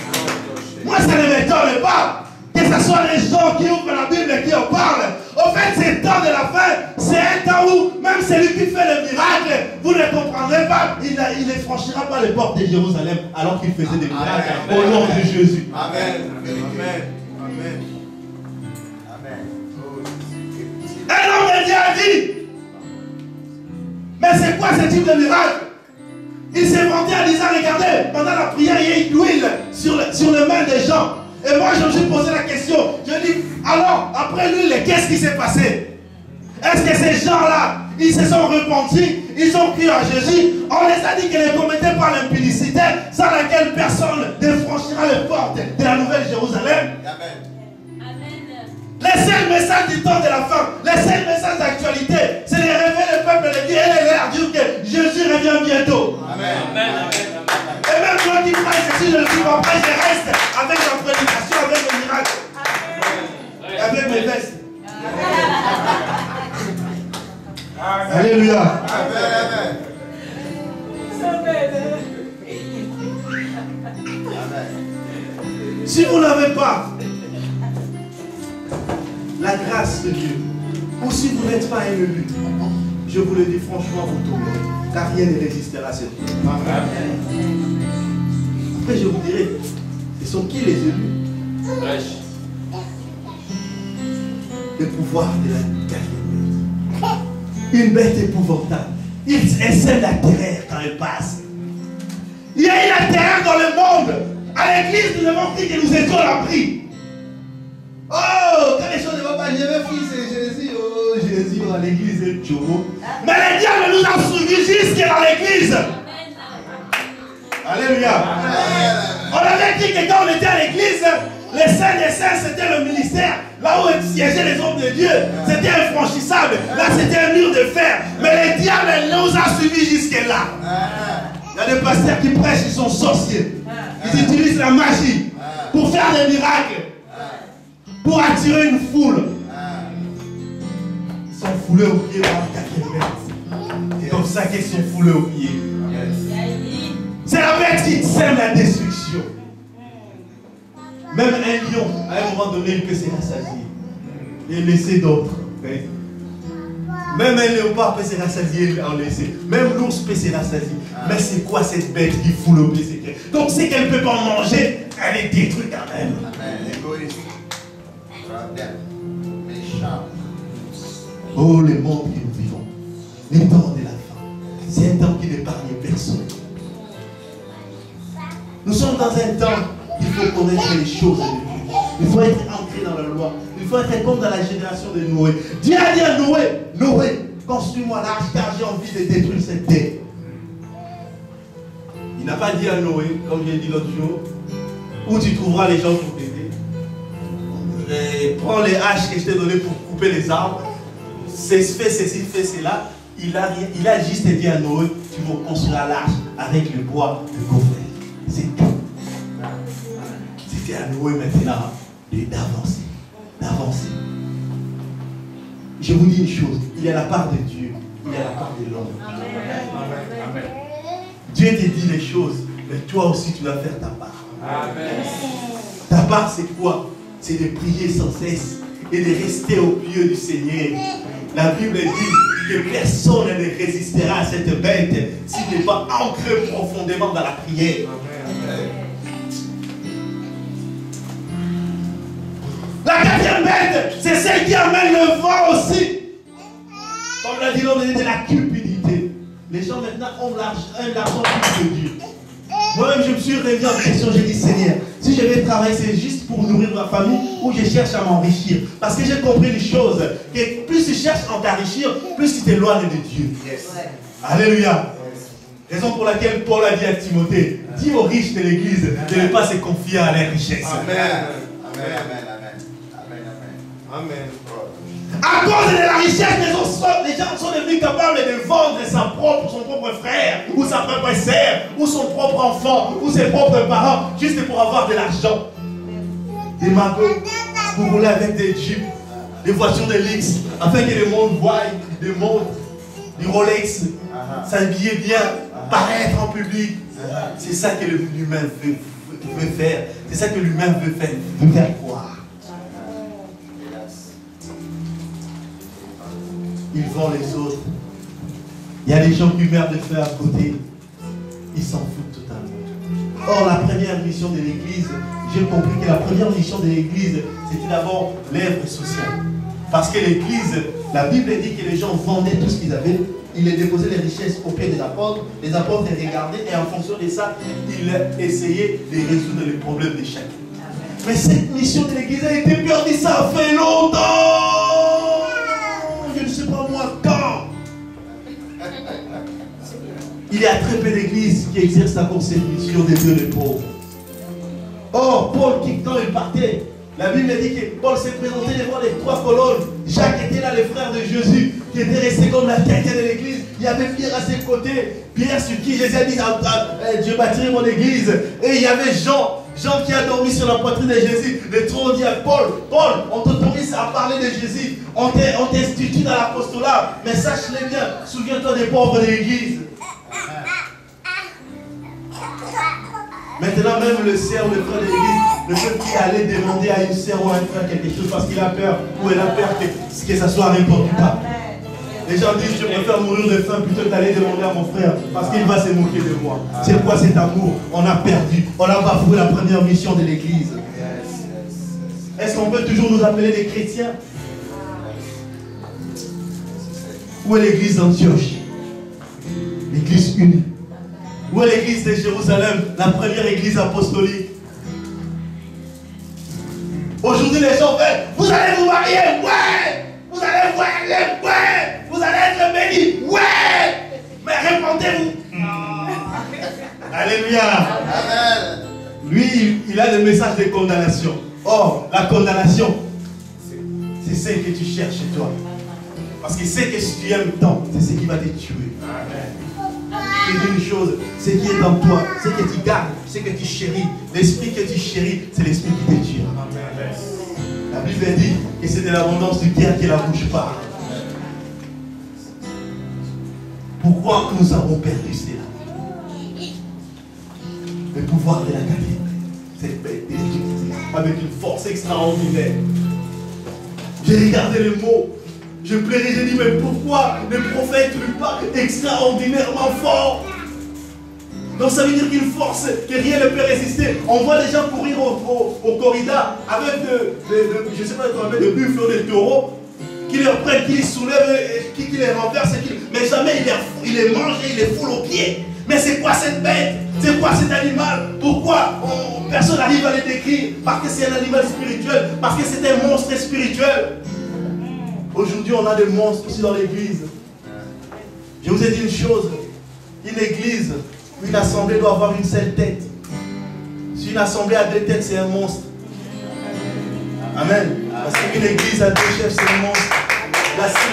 Moi, ça ne m'étonne pas que ce soit les gens qui ouvrent la Bible et qui en parlent. Au fait, c'est temps de la fin. C'est un temps où même celui qui fait le miracle, vous ne comprendrez pas. Il ne franchira pas les portes de Jérusalem alors qu'il faisait des miracles au nom de Jésus. Amen. Amen. Amen. Amen. Un homme de Dieu a dit, mais c'est quoi ce type de miracle? Il s'est vanté en disant, regardez, pendant la prière, il y a eu de l'huile sur les mains des gens. Et moi, je me suis posé la question. Je dis, alors, après l'huile, qu'est-ce qui s'est passé? Est-ce que ces gens-là, ils se sont repentis, ils ont cru en Jésus? On les a dit qu'ils ne commettaient pas l'impudicité, sans laquelle personne ne franchira les portes de la Nouvelle Jérusalem. Amen. messages du temps de la fin, les 5 messages d'actualité, c'est de réveiller le peuple de Dieu et de leur dire que Jésus revient bientôt. Amen. Amen. Et même moi qui prêche, si je ne suis pas prêt, je reste avec la prédication, avec le miracle. Et avec mes vestes. Alléluia. Amen. Si vous n'avez pas la grâce de Dieu, ou si vous n'êtes pas un élu, je vous le dis franchement, vous tomberez, car rien ne résistera à cette vie. Après, je vous dirai, ce sont qui les élus? Le pouvoir de la terre. Une bête épouvantable. Elle sème la terreur quand elle passe. Il y a eu la terreur dans le monde. À l'église, nous avons dit que nous étions à l'abri. Oh, quand les choses ne vont pas, je vais fils et Jésus. Oh, Jésus, à l'église est Tchobo. Mais le diable nous a suivis jusqu'à dans l'église. Alléluia. On avait dit que quand on était à l'église, les saints des saints, c'était le ministère. Là où siégeaient les hommes de Dieu, c'était infranchissable. Là, c'était un mur de fer. Mais le diable nous a suivis jusque-là. Il y a des pasteurs qui prêchent, ils sont sorciers. Ils utilisent la magie pour faire des miracles, pour attirer une foule. Ils sont foulés aux pieds par la 4e bête. C'est comme ça qu'ils sont foulés aux pieds. C'est la bête qui sème la destruction. Même un lion, à un moment donné, il peut se rassasier et laisser d'autres. Même un léopard peut se rassasier et en laisser. Même l'ours peut se rassasier. Mais c'est quoi cette bête qui fout le pied? Donc si qu'elle ne peut pas en manger, elle est détruite quand même. Oh, le monde que nous vivons, les temps de la fin, c'est un temps qui n'épargne personne. Nous sommes dans un temps, il faut connaître les choses de Dieu. Il faut être ancré dans la loi. Il faut être comme dans la génération de Noé. Dieu a dit à Noé, Noé, construis-moi l'arche car j'ai envie de détruire cette terre. Il n'a pas dit à Noé, comme j'ai dit l'autre jour, où tu trouveras les gens pour t'aider. Prends les haches que je t'ai données pour couper les arbres. Fais ceci, fais cela. Il a juste dit à Noé, tu vas construire l'arche avec le bois de coffret. C'est tout. C'était à Noé maintenant d'avancer. Je vous dis une chose, il y a la part de Dieu, il y a la part de l'homme. Dieu te dit les choses, mais toi aussi tu dois faire ta part. Amen. Ta part c'est quoi? C'est de prier sans cesse et de rester au pied du Seigneur. La Bible dit que personne ne résistera à cette bête s'il n'est pas ancré profondément dans la prière. Amen. La 4e bête, c'est celle qui amène le vent aussi. Comme l'a dit l'homme de la cupidité. Les gens maintenant ont l'argent plus que Dieu. Moi-même, je me suis remis en question. J'ai dit, Seigneur, si je vais travailler, c'est juste pour nourrir ma famille ou je cherche à m'enrichir. Parce que j'ai compris une chose, que plus tu cherches à t'enrichir, plus tu t'éloignes de Dieu. Yes. Alléluia. Yes. Raison pour laquelle Paul a dit à Timothée, dis aux riches de l'église de ne pas se confier à leurs richesses. Amen. Amen. Amen. Amen. À cause de la richesse, les gens sont devenus capables de vendre son propre frère, ou sa propre sœur, ou son propre enfant, ou ses propres parents, juste pour avoir de l'argent. Des magots, pour rouler avec des jeeps, des voitures de luxe, afin que le monde voie des montres, des Rolex, s'habiller bien, paraître en public. C'est ça que l'humain veut faire. C'est ça que l'humain veut faire croire. Ils vendent les autres. Il y a des gens qui meurent de faim à côté. Ils s'en foutent totalement. Or, la première mission de l'Église, j'ai compris que la première mission de l'Église, c'était d'abord l'œuvre sociale. Parce que l'Église, la Bible dit que les gens vendaient tout ce qu'ils avaient. Ils les déposaient les richesses au pied des apôtres. Les apôtres les regardaient et en fonction de ça, ils essayaient de résoudre les problèmes de chacun. Mais cette mission de l'Église a été perdue, ça fait longtemps. Je ne sais pas moi quand. Il y a très peu d'églises qui exercent la conception des dieux les pauvres. Or, Paul, quand il partait, La Bible dit que Paul s'est présenté devant les 3 colonnes. Jacques était là, les frères de Jésus, qui étaient restés comme la tête de l'église. Il y avait Pierre à ses côtés. Pierre sur qui Jésus a dit, Dieu bâtirai mon église. Et il y avait Jean qui a dormi sur la poitrine de Jésus. Les 3 ont dit à Paul, on t'autorise à parler de Jésus. On t'institue dans l'apostolat. Mais sache-le bien, souviens-toi des pauvres de l'église. Maintenant, même le sœur, le frère de l'église, ne peut plus aller demander à une sœur ou à un frère quelque chose parce qu'il a peur ou elle a peur que ça soit n'importe quoi. Les gens disent, je préfère mourir de faim plutôt que d'aller demander à mon frère parce qu'il va se moquer de moi. C'est quoi cet amour? On a perdu. On a bafoué la première mission de l'église. Est-ce qu'on peut toujours nous appeler des chrétiens? Où est l'église d'Antioche? L'église unie. Où est l'église de Jérusalem, la première église apostolique? Aujourd'hui, les gens font, vous allez vous marier, ouais! Vous allez voyager, ouais! Vous allez être bénis, ouais! Mais répondez-vous. Alléluia. Amen. Lui, il a le message de condamnation. Or, la condamnation, c'est celle que tu cherches chez toi. Parce qu'il sait que si tu aimes tant, c'est ce qui va te tuer. Amen. Je dis une chose, ce qui est dans toi, ce que tu gardes, ce que tu chéris, l'esprit que tu chéris, c'est l'esprit qui te tue. La Bible dit que c'est de l'abondance du cœur que la bouche parle. Pourquoi nous avons perdu cela? Le pouvoir de la qualité. Cette bête est utilisée avec une force extraordinaire. J'ai regardé les mots. Je plairais, j'ai dit, mais pourquoi le prophète lui parle extraordinairement fort? Donc ça veut dire qu'une force que rien ne peut résister. On voit les gens courir au corrida avec je ne sais pas comment de buffles ou de taureaux, qui les reprennent, qui les soulèvent, qui les renversent, mais jamais il les mange et il les foule aux pieds. Mais c'est quoi cette bête? C'est quoi cet animal? Pourquoi personne n'arrive à les décrire? Parce que c'est un animal spirituel, parce que c'est un monstre spirituel. Aujourd'hui, on a des monstres aussi dans l'église. Je vous ai dit une chose. Une église, une assemblée doit avoir une seule tête. Si une assemblée a 2 têtes, c'est un monstre. Amen. Parce qu'une église a 2 chefs, c'est un monstre.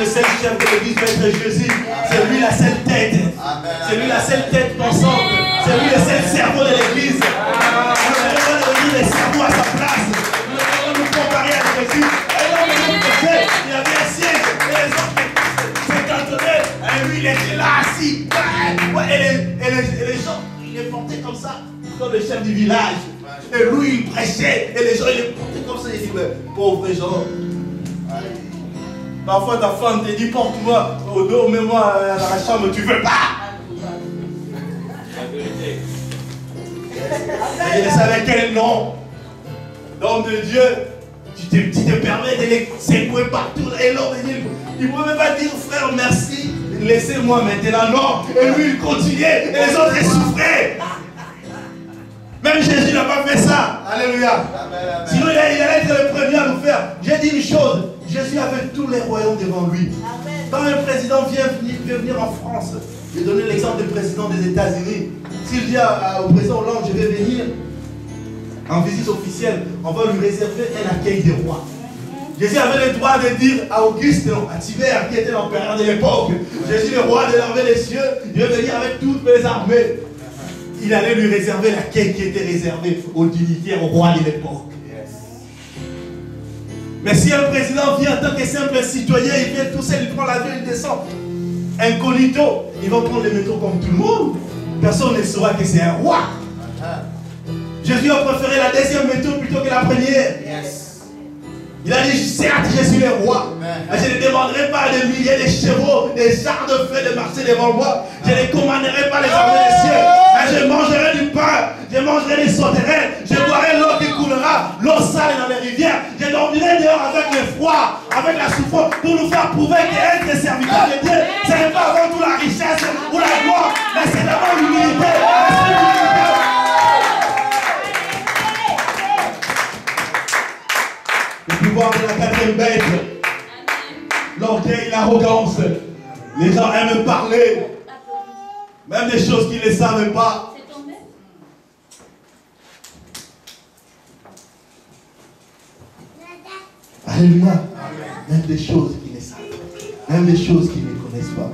Le seul chef de l'église doit être Jésus. C'est lui la seule tête. C'est lui la seule tête pensante. C'est lui le seul cerveau de l'église. On ne peut pas devenir les cerveaux à sa place. On ne peut pas nous comparer à Jésus. Il y avait un siège et les autres se cantonnaient. Et lui, il était là assis. Et les gens, il les portaient comme ça, comme le chef du village. Et lui, il prêchait. Et les gens, il les portaient comme ça. Il dit, mais pauvres gens. Parfois, ta femme te dit, porte-moi au dos, mets-moi dans la chambre, tu veux pas. Et je savais quel nom. L'homme de Dieu. Tu te permets de les secouer partout. Et l'homme, il ne pouvait pas dire, frère, merci, laissez-moi maintenant. Non. Et lui, il continuait. Et les autres, ils souffraient. Même Jésus n'a pas fait ça. Alléluia. Sinon, il allait être le premier à nous faire. J'ai dit une chose. Jésus avait tous les royaumes devant lui. Quand un président veut venir en France, je vais donner l'exemple du président des États-Unis. S'il dit au président Hollande, je vais venir en visite officielle, on va lui réserver un accueil des rois. Jésus avait le droit de dire à Auguste, non, à Tibère, qui était l'empereur de l'époque, Jésus le roi de l'armée des cieux, il veut venir avec toutes mes armées. Il allait lui réserver l'accueil qui était réservé aux dignitaires, aux rois de l'époque. Mais si un président vient en tant que simple citoyen, il vient tout seul, il prend l'avion, il descend. Incognito, il va prendre le métro comme tout le monde. Personne ne saura que c'est un roi. Jésus a préféré la deuxième méthode plutôt que la première. Il a dit, certes, je suis le roi. Mais je ne demanderai pas des milliers de chevaux, des chars de feu de marcher devant moi. Je ne commanderai pas les armées des cieux. Mais je mangerai du pain, je mangerai des sauterelles, je boirai l'eau qui coulera, l'eau sale dans les rivières. Je dormirai dehors avec le froid, avec la souffrance, pour nous faire prouver qu'être serviteur de Dieu, ce n'est pas avant tout la richesse ou la gloire, mais c'est d'abord l'humilité. Le pouvoir de la 4e bête, l'orgueil, l'arrogance. Les gens aiment parler, même des choses qu'ils ne savent pas. Alléluia. Même des choses qui ne savent pas. Même des choses qu'ils ne connaissent pas.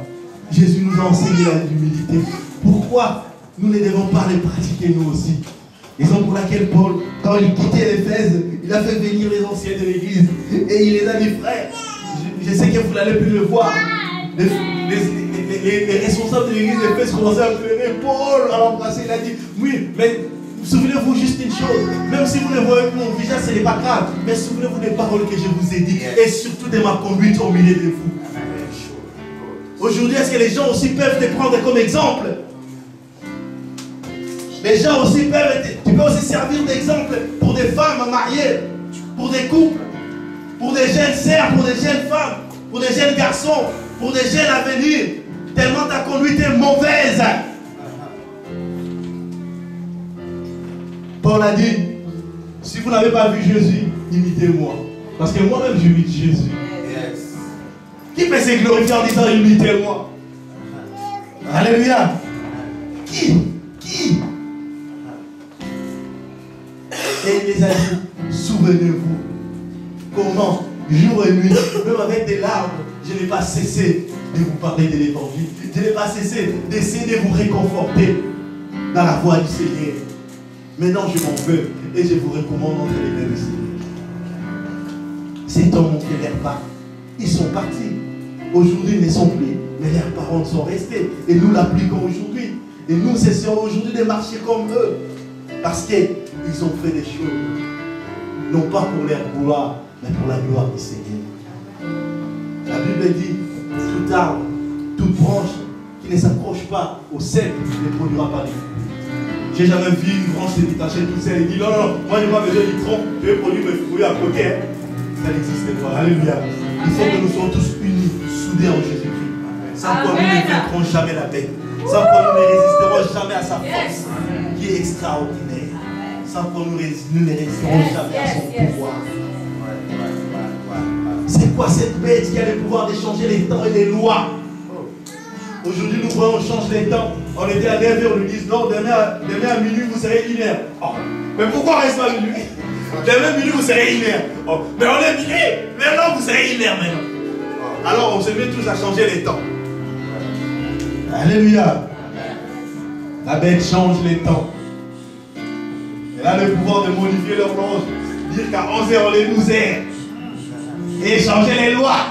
Jésus nous a enseigné l'humilité. Pourquoi nous ne devons pas les pratiquer nous aussi? Raison pour laquelle Paul, quand il quittait l'Éphèse, il a fait venir les anciens de l'église. Et il les a dit, frères, je sais que vous n'allez plus le voir. Les responsables de l'église d'Éphèse commençaient à pleurer. Paul a l'embrassé, il a dit, oui, mais souvenez-vous juste une chose. Même si vous ne voyez plus mon visage, ce n'est pas grave. Mais souvenez-vous des paroles que je vous ai dites. Et surtout de ma conduite au milieu de vous. Aujourd'hui, est-ce que les gens aussi peuvent te prendre comme exemple? Les gens aussi peuvent, tu peux aussi servir d'exemple pour des femmes mariées, pour des couples, pour des jeunes sœurs, pour des jeunes femmes, pour des jeunes garçons, pour des jeunes à venir, tellement ta conduite est mauvaise. Paul a dit, si vous n'avez pas vu Jésus, imitez-moi. Parce que moi-même, j'imite Jésus. Qui peut se glorifier en disant, imitez-moi? Alléluia. Qui? Et il les a dit, souvenez-vous comment, jour et nuit, même avec des larmes, je n'ai pas cessé de vous parler de l'évangile. Je n'ai pas cessé d'essayer de vous réconforter dans la voie du Seigneur. Maintenant, je m'en veux et je vous recommande entre les mains du Seigneur. Ces hommes ont fait leur part. Ils sont partis. Aujourd'hui, ils ne sont plus, mais leurs parents sont restés. Et nous l'appliquons aujourd'hui. Et nous cessons aujourd'hui de marcher comme eux. Parce qu'ils ont fait des choses, non pas pour leur gloire, mais pour la gloire du Seigneur. La Bible dit, tout arbre, toute branche qui ne s'accroche pas au sel ne produira pas de fruits. J'ai jamais vu une branche se détacher toute seule et dit, non, moi je n'ai pas besoin du tronc, je vais produire mes fruits à côté. Hein. Ça n'existe pas. Alléluia. Il faut que nous soyons tous unis, soudés en Jésus-Christ. Sans quoi nous ne vaincrons jamais la paix. Sans quoi nous ne résisterons jamais à sa force, qui est extraordinaire. Sans quoi nous ne résisterons jamais à son pouvoir. C'est quoi cette bête qui a le pouvoir de changer les temps et les lois? Aujourd'hui, nous voyons, on change les temps. On était à 9h, on nous dit non, demain à minuit, vous serez 1h. Oh. Mais pourquoi reste à minuit? Demain à minuit, vous serez 1h. Oh. Mais on est minuit. Maintenant, vous serez 1h maintenant. Alors, on se met tous à changer les temps. Alléluia. La bête change les temps. Elle a le pouvoir de modifier l'horloge. Dire qu'à 11h, on est 12h. Et changer les lois.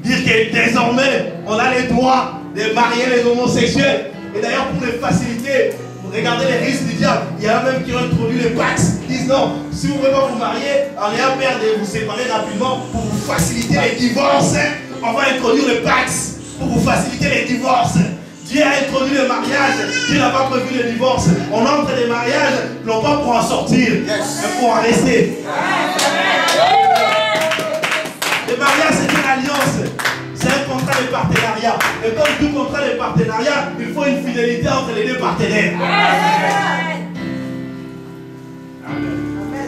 Dire que désormais, on a les droits de marier les homosexuels. Et d'ailleurs, pour les faciliter, pour regarder les risques du diable, il y en a même qui ont introduit les Pax. Ils disent non, si vous ne voulez pas vous marier, en ayant peur de vous séparer rapidement, pour vous faciliter les divorces, on va introduire les Pax pour vous faciliter les divorces. Dieu a introduit le mariage, Dieu n'a pas prévu le divorce. On entre dans les mariages, non pas pour en sortir, mais pour en rester. Le mariage, c'est une alliance. C'est un contrat de partenariat. Et comme tout contrat de partenariat, il faut une fidélité entre les deux partenaires.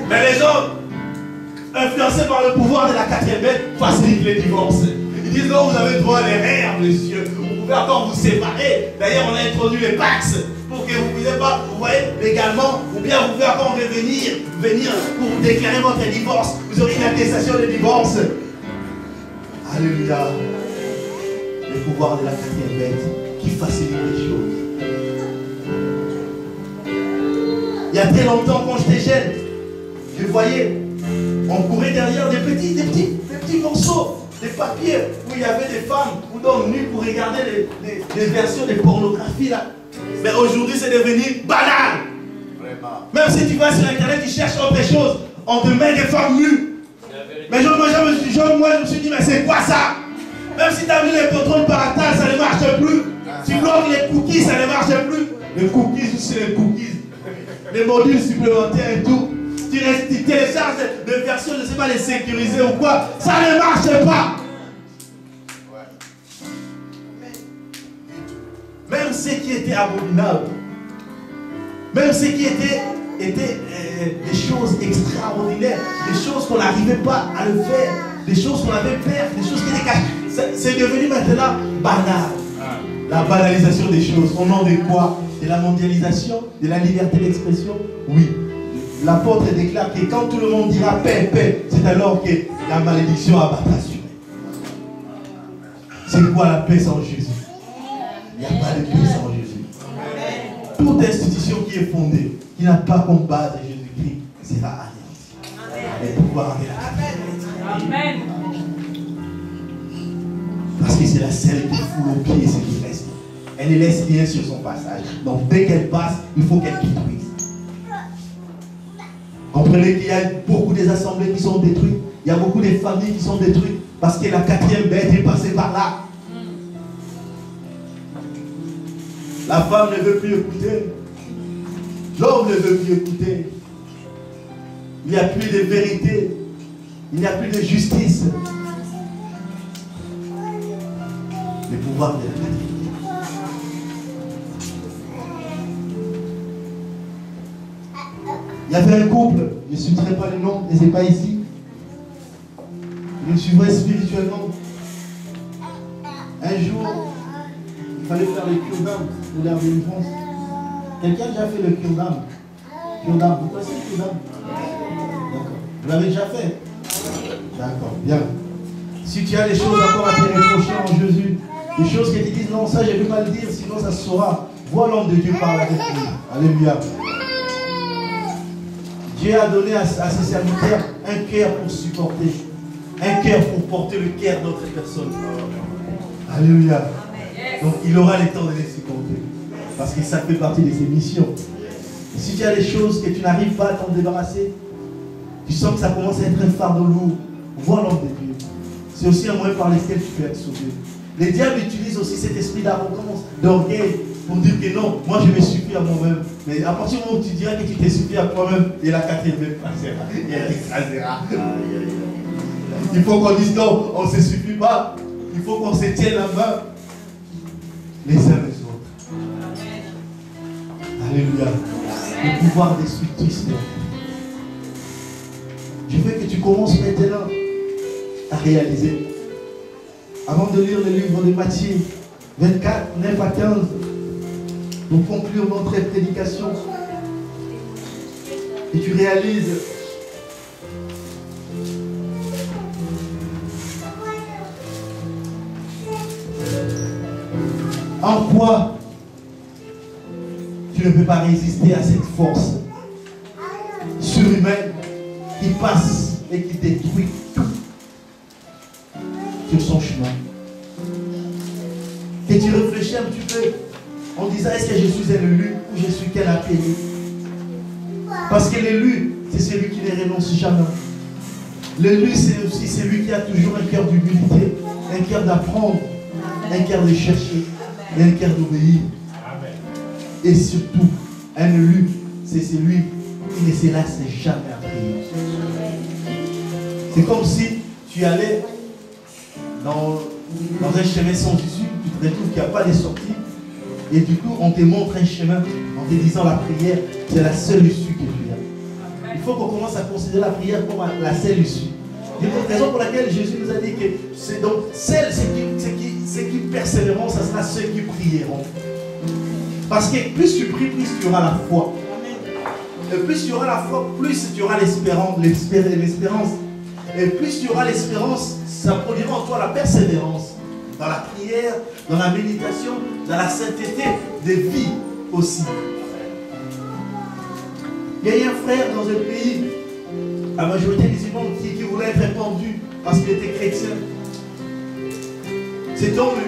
Mais les gens, influencés par le pouvoir de la 4e bête, facilitent les divorces. Ils disent non, vous avez droit à l'erreur, monsieur. Vous pouvez encore vous séparer. D'ailleurs, on a introduit les Pax pour que vous ne puissiez pas, vous voyez, légalement, ou bien vous pouvez encore venir pour déclarer votre divorce. Vous aurez une attestation de divorce. Alléluia. Le pouvoir de la 4e bête qui facilite les choses. Il y a très longtemps, quand j'étais jeune, je voyais, on courait derrière des petits morceaux de papier où il y avait des femmes ou d'hommes nus pour regarder les versions de pornographie là. Mais aujourd'hui, c'est devenu banal. Vraiment. Même si tu vas sur Internet, tu cherches autre chose, on te met des femmes nues. Mais moi, je me suis dit, mais c'est quoi ça? Même si tu as mis les contrôles parentaux, ça ne marche plus. Tu bloques les cookies, ça ne marche plus. Les cookies, c'est les cookies. Les modules supplémentaires et tout. Tu télécharges des versions, je ne sais pas, les sécuriser ou quoi. Ça ne marche pas. Même ce qui était abominable, même ce qui était des choses extraordinaires, des choses qu'on n'arrivait pas à le faire, des choses qu'on avait peur, des choses qui étaient cachées. C'est devenu maintenant banal. La banalisation des choses. Au nom de quoi? De la mondialisation, de la liberté d'expression? Oui. l'apôtre déclare que quand tout le monde dira paix, paix, c'est alors que la malédiction abattra sur elle. C'est quoi la paix sans Jésus? Il n'y a pas de paix sans Jésus. Toute institution qui est fondée, qui n'a pas comme base Jésus-Christ, sera anéantie. Le pouvoir de la Amen. Parce que c'est la seule qui foule aux pieds ce qui reste. Elle ne laisse rien sur son passage. Donc dès qu'elle passe, il faut qu'elle détruise. Comprenez qu'il y a beaucoup des assemblées qui sont détruites. Il y a beaucoup de familles qui sont détruites parce que la quatrième bête est passée par là. La femme ne veut plus écouter. L'homme ne veut plus écouter. Il n'y a plus de vérité. Il n'y a plus de justice. Le pouvoir de la quatrième. Il y avait un couple, je ne citerai pas le nom, mais ce n'est pas ici. Je me suivrai spirituellement. Un jour, il fallait faire le cure d'âme pour la délivrance. Quelqu'un a déjà fait le cure d'âme? Cure d'âme, vous connaissez le cure d'âme? D'accord. Vous l'avez déjà fait? D'accord, bien. Si tu as des choses encore à te reprocher en Jésus, des choses qui te disent non, ça je ne peux pas le dire, sinon ça se saura. Vois l'homme de Dieu parler avec lui. Alléluia. Dieu a donné à ses serviteurs un cœur pour supporter, un cœur pour porter le cœur d'autres personnes. Alléluia. Donc il aura le temps de les supporter. Parce que ça fait partie de ses missions. Et si tu as des choses que tu n'arrives pas à t'en débarrasser, tu sens que ça commence à être un fardeau lourd, vois l'homme de Dieu. C'est aussi un moyen par lequel tu peux être sauvé. Les diables utilisent aussi cet esprit d'arrogance, d'orgueil, pour dire que non, moi je me suffis à moi-même. Mais à partir du moment où tu diras que tu te suffis à toi-même, et la quatrième passera, et elle écrasera. Il faut qu'on dise non, on ne se suffit pas. Il faut qu'on se tienne la main les uns les autres. Alléluia. Le pouvoir des structures. Je veux que tu commences maintenant à réaliser. Avant de lire le livre de Matthieu 24, 9 à 15, pour conclure notre prédication, et tu réalises en quoi tu ne peux pas résister à cette force surhumaine qui passe et qui détruit tout sur son chemin. Et tu réfléchis un petit peu en disant, est-ce que je suis un élu ou je suis qu'un appelé? Parce que l'élu, c'est celui qui ne renonce jamais. L'élu, c'est aussi celui qui a toujours un cœur d'humilité, un cœur d'apprendre, un cœur de chercher, et un cœur d'obéir. Et surtout, un élu, c'est celui qui ne se lasse jamais à prier. C'est comme si tu allais dans un chemin sans issue, tu te retrouves qu'il n'y a pas de sortie, et du coup on te montre un chemin en te disant la prière, c'est la seule issue que tu as. Il faut qu'on commence à considérer la prière comme la seule issue. C'est la raison pour laquelle Jésus nous a dit que c'est donc ceux qui persévéreront, ce sera ceux qui prieront. Parce que plus tu pries, plus tu auras la foi. Et plus tu auras la foi, plus tu auras l'espérance. Et plus tu auras l'espérance, ça produira en toi la persévérance. Dans la prière, dans la méditation, dans la sainteté des vies aussi. Il y a eu un frère dans un pays, la majorité musulmane, qui voulait être répandu parce qu'il était chrétien. Cet homme,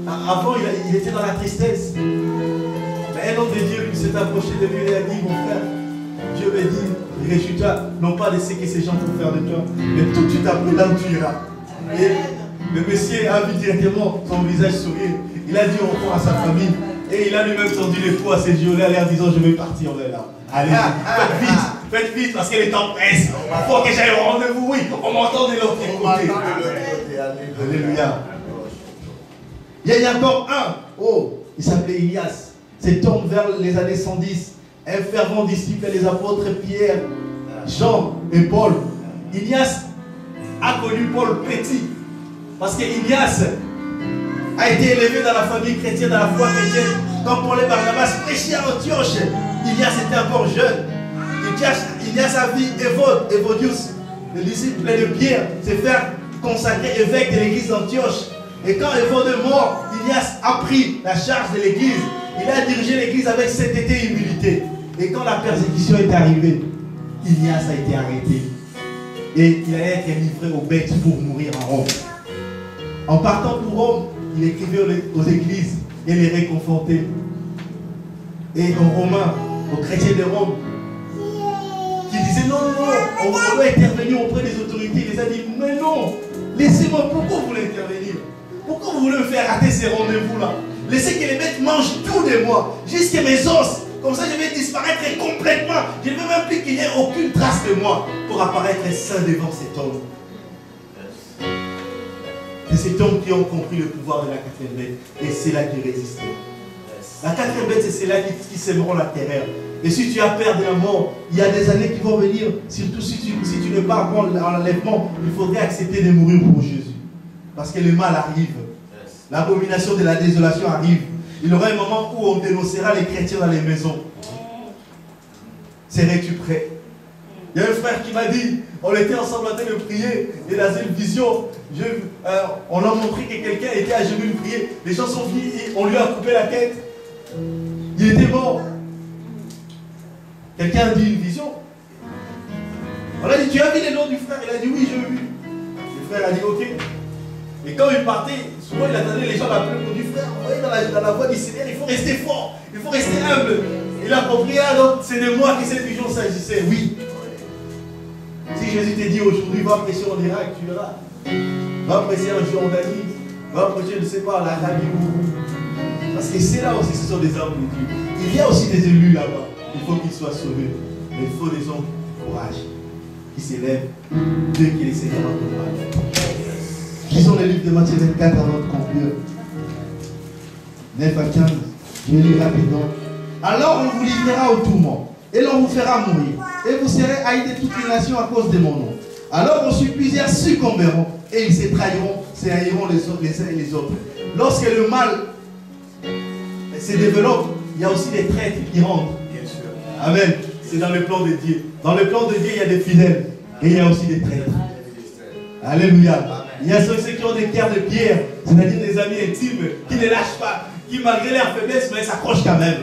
avant, il était dans la tristesse. Mais un homme de Dieu s'est approché de lui et a dit, mon frère, Dieu me dit, réjouis-toi, non pas de ce que ces gens vont faire de toi, mais tout de suite après, là où tu iras. Et le monsieur a vu directement son visage sourire. Il a dit au revoir à sa famille. Et il a lui-même tendu les coups à ses yeux en disant, je vais partir là. Allez, faites vite, parce que les temps presse. Il faut que j'aille au rendez-vous, oui, on m'entend de l'autre côté. Alléluia. Il y a encore un, il s'appelait Ilias. Cet homme vers les années 110, un fervent disciple des apôtres Pierre, Jean et Paul. Ilias a connu Paul petit, parce que Ilias a été élevé dans la famille chrétienne, dans la foi chrétienne. Quand Paul et Barnabas prêchaient à Antioche, Ilias était encore jeune. Il Ignace a vu Évodius, le disciple plein de pierre, se faire consacrer évêque de l'église d'Antioche. Et quand Évode est mort, Ignace a pris la charge de l'église. Il a dirigé l'église avec sainteté et humilité. Et quand la persécution est arrivée, Ignace a été arrêté. Et il allait être livré aux bêtes pour mourir en Rome. En partant pour Rome, il écrivait aux églises et les réconfortait. Et aux Romains, aux chrétiens de Rome, qui disaient non, on doit intervenir auprès des autorités. Il les a dit, mais non, laissez-moi, pourquoi vous voulez intervenir? Pourquoi vous voulez me faire rater ces rendez-vous-là? Laissez que les bêtes mangent tout de moi, jusqu'à mes os. Comme ça, je vais disparaître complètement. Je ne veux même plus qu'il n'y ait aucune trace de moi pour apparaître saint devant cet homme. C'est cet homme qui a compris le pouvoir de la quatrième bête. Et c'est là qu'il résiste. La quatrième bête, c'est celle-là qui sèmeront la terreur. Et si tu as peur de la mort, il y a des années qui vont venir. Surtout si tu ne pars pas en enlèvement, il faudrait accepter de mourir pour Jésus. Parce que le mal arrive. L'abomination de la désolation arrive. Il y aura un moment où on dénoncera les chrétiens dans les maisons. Serais-tu prêt? Il y a un frère qui m'a dit, on était ensemble en train de prier, et dans une vision, on a montré que quelqu'un était à genoux de prier. Les gens sont venus, et on lui a coupé la tête. Il était mort. Quelqu'un a dit une vision. On a dit, tu as vu les noms du frère? Il a dit, oui, je l'ai vu. Le frère a dit, ok. Et quand il partait, souvent il attendait les gens l'appeler pour du frère. Vous voyez, dans la voix du Seigneur, il faut rester fort, il faut rester humble. Il a compris, ah donc c'est de moi qui cette vision s'agissait. Oui. Si Jésus te dit aujourd'hui, va prêcher en Irak, tu verras. Va prêcher en Jordanie, va prêcher, je ne sais pas, en Arabie. Parce que c'est là aussi, ce sont des hommes de Dieu. Il y a aussi des élus là-bas. Il faut qu'ils soient sauvés. Mais il faut des hommes de courage qui s'élèvent. Dieu qui les Seigneur en courage. Lisons le livre de Matthieu 24 avant de conclure. 9 à 15. Je vais lire rapidement. Alors on vous livrera au tourment, et l'on vous fera mourir, et vous serez haïs de toutes les nations à cause de mon nom. Alors ensuite plusieurs succomberont, et ils se trahiront, se haïront les uns et les autres. Lorsque le mal se développe, il y a aussi des traîtres qui rentrent. Amen. C'est dans le plan de Dieu. Dans le plan de Dieu, il y a des fidèles, et il y a aussi des traîtres. Alléluia. Il y a ceux qui ont des cœurs de pierre, c'est-à-dire des amis intimes, qui ne lâchent pas, qui malgré leur faiblesse, mais s'accrochent quand même.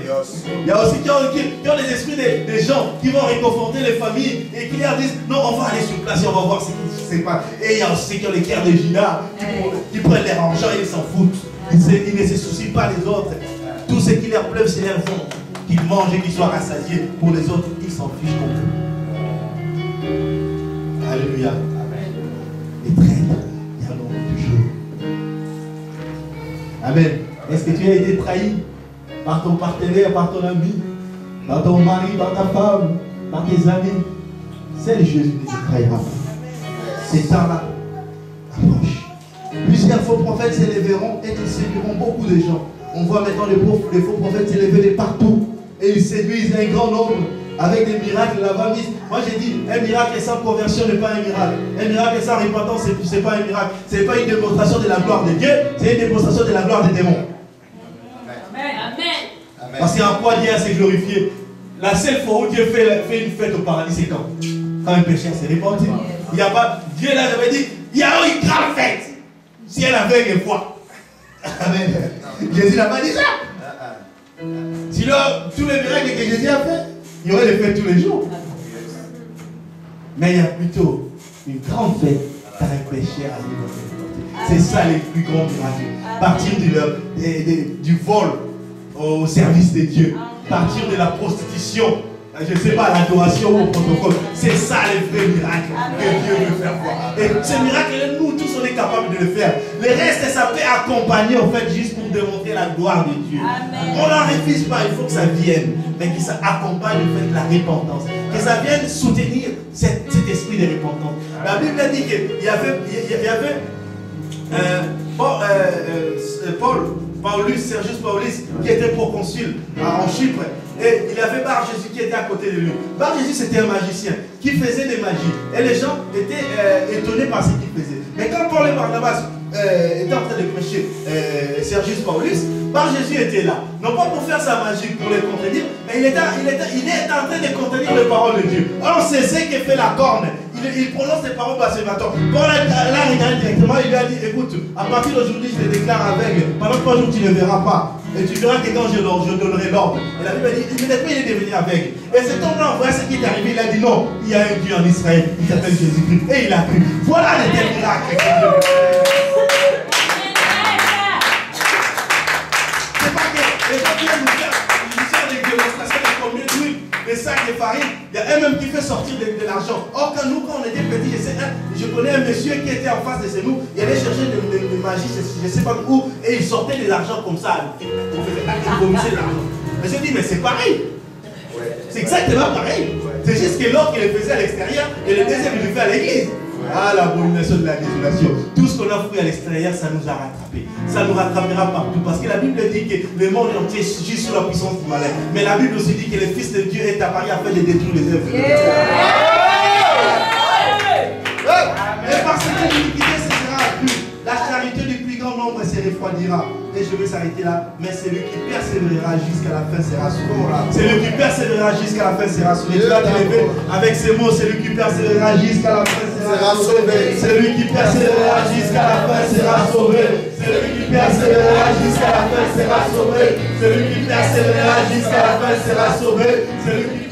Il y a aussi qui ont les esprits des gens qui vont réconforter les familles et qui leur disent, non, on va aller sur place et on va voir ce qui se passe. Et il y a aussi ceux qui ont les cœurs de Judas, qui prennent leur argent et ils s'en foutent. Ils ne se soucient pas des autres. Tout ce qui leur plaît, c'est leur fond. Qu'ils mangent et qu'ils soient rassasiés. Pour les autres, ils s'en fichent complètement. Alléluia. Les traîtres. Amen. Est-ce que tu as été trahi par ton partenaire, par ton ami, par ton mari, par ta femme, par tes amis? C'est Jésus qui te trahira. Ces temps-là approche. Plusieurs faux prophètes s'élèveront et ils séduiront beaucoup de gens. On voit maintenant les faux prophètes s'élever de partout et ils séduisent un grand nombre avec des miracles là-bas. Moi j'ai dit, un miracle sans conversion n'est pas un miracle. Un miracle sans repentance, ce n'est pas un miracle. Ce n'est pas une démonstration de la gloire de Dieu, c'est une démonstration de la gloire des démons. Amen. Parce qu'en quoi Dieu s'est glorifié? La seule fois où Dieu fait une fête au paradis, c'est quand? Quand un péché s'est répandu. Il n'y a pas, Dieu là avait dit, il y a une grande fête. Si elle avait une foi. Amen. Jésus n'a pas dit ça. Sinon, tous les miracles que Jésus a fait, il y aurait des fêtes tous les jours. Mais il y a plutôt une grande fête car un péché a été. C'est ça les plus grands miracles. Partir du vol au service de Dieu. Partir de la prostitution, je ne sais pas, l'adoration ou au protocole. C'est ça les vrais miracles que Dieu veut faire voir. Et ces miracles, nous tous, on est capables de le faire. Le reste, ça peut accompagner en fait juste pour démontrer la gloire de Dieu. Amen. On n'en refuse pas, il faut que ça vienne. Mais que ça accompagne en fait la repentance. Que ça vienne soutenir cet esprit de repentance. La Bible a dit qu'il y avait Paulus, Sergius Paulus, qui était proconsul en Chypre. Et il y avait Bar Jésus qui était à côté de lui. Bar Jésus, c'était un magicien qui faisait des magies. Et les gens étaient étonnés par ce qu'il faisait. Mais quand Paul et Barnabas était en train de prêcher Sergius Paulus, Bar Jésus était là. Non pas pour faire sa magie, pour les contredire, mais il est en train de contredire les paroles de Dieu. Alors c'est ce qui fait la corne. Il prononce les paroles blasphématoires. Paul l'a regardé directement, il lui a dit, écoute, à partir d'aujourd'hui, je te déclare aveugle. Pendant 3 jours, tu ne verras pas. Et tu verras que quand je donnerai l'ordre. Et la Bible dit, immédiatement, il est devenu aveugle. Et cet homme-là, voilà ce qui est arrivé. Il a dit, non, il y a un Dieu en Israël, il s'appelle Jésus-Christ. Et il a cru. Voilà les tels miracles. C'est pas que les gens viennent nous faire des démonstrations de combien d'huile, des sacs de farine. Il y a un même qui fait sortir de l'argent. Or, quand on était petits, je connais un monsieur qui était en face de chez nous. Il allait chercher de magie, je ne sais pas où, et il sortait de l'argent comme ça. Il vomissait de l'argent. Mais je dis, mais c'est pareil. C'est exactement pareil. C'est juste que l'autre, il le faisait à l'extérieur, et le deuxième, il le fait à l'église. Ah, l'abomination de la désolation. Tout ce qu'on a fait à l'extérieur, ça nous a rattrapés. Ça nous rattrapera partout. Parce que la Bible dit que le monde entier gît sous la puissance du malin. Mais la Bible aussi dit que le Fils de Dieu est apparu afin de détruire les œuvres. Et parce que l'iniquité cessera plus, la charité du plus grand nombre se refroidira. Et je vais s'arrêter là. Mais celui qui persévérera jusqu'à la fin sera sauvé. Celui qui persévérera jusqu'à la fin sera sauvé. Tu vas te lever avec ces mots. Celui qui persévérera jusqu'à la fin sera sauvé. Celui qui persévérera jusqu'à la fin sera sauvé. Celui qui persévérera jusqu'à la fin sera sauvé. Celui qui persévérera jusqu'à la fin sera sauvé. Celui qui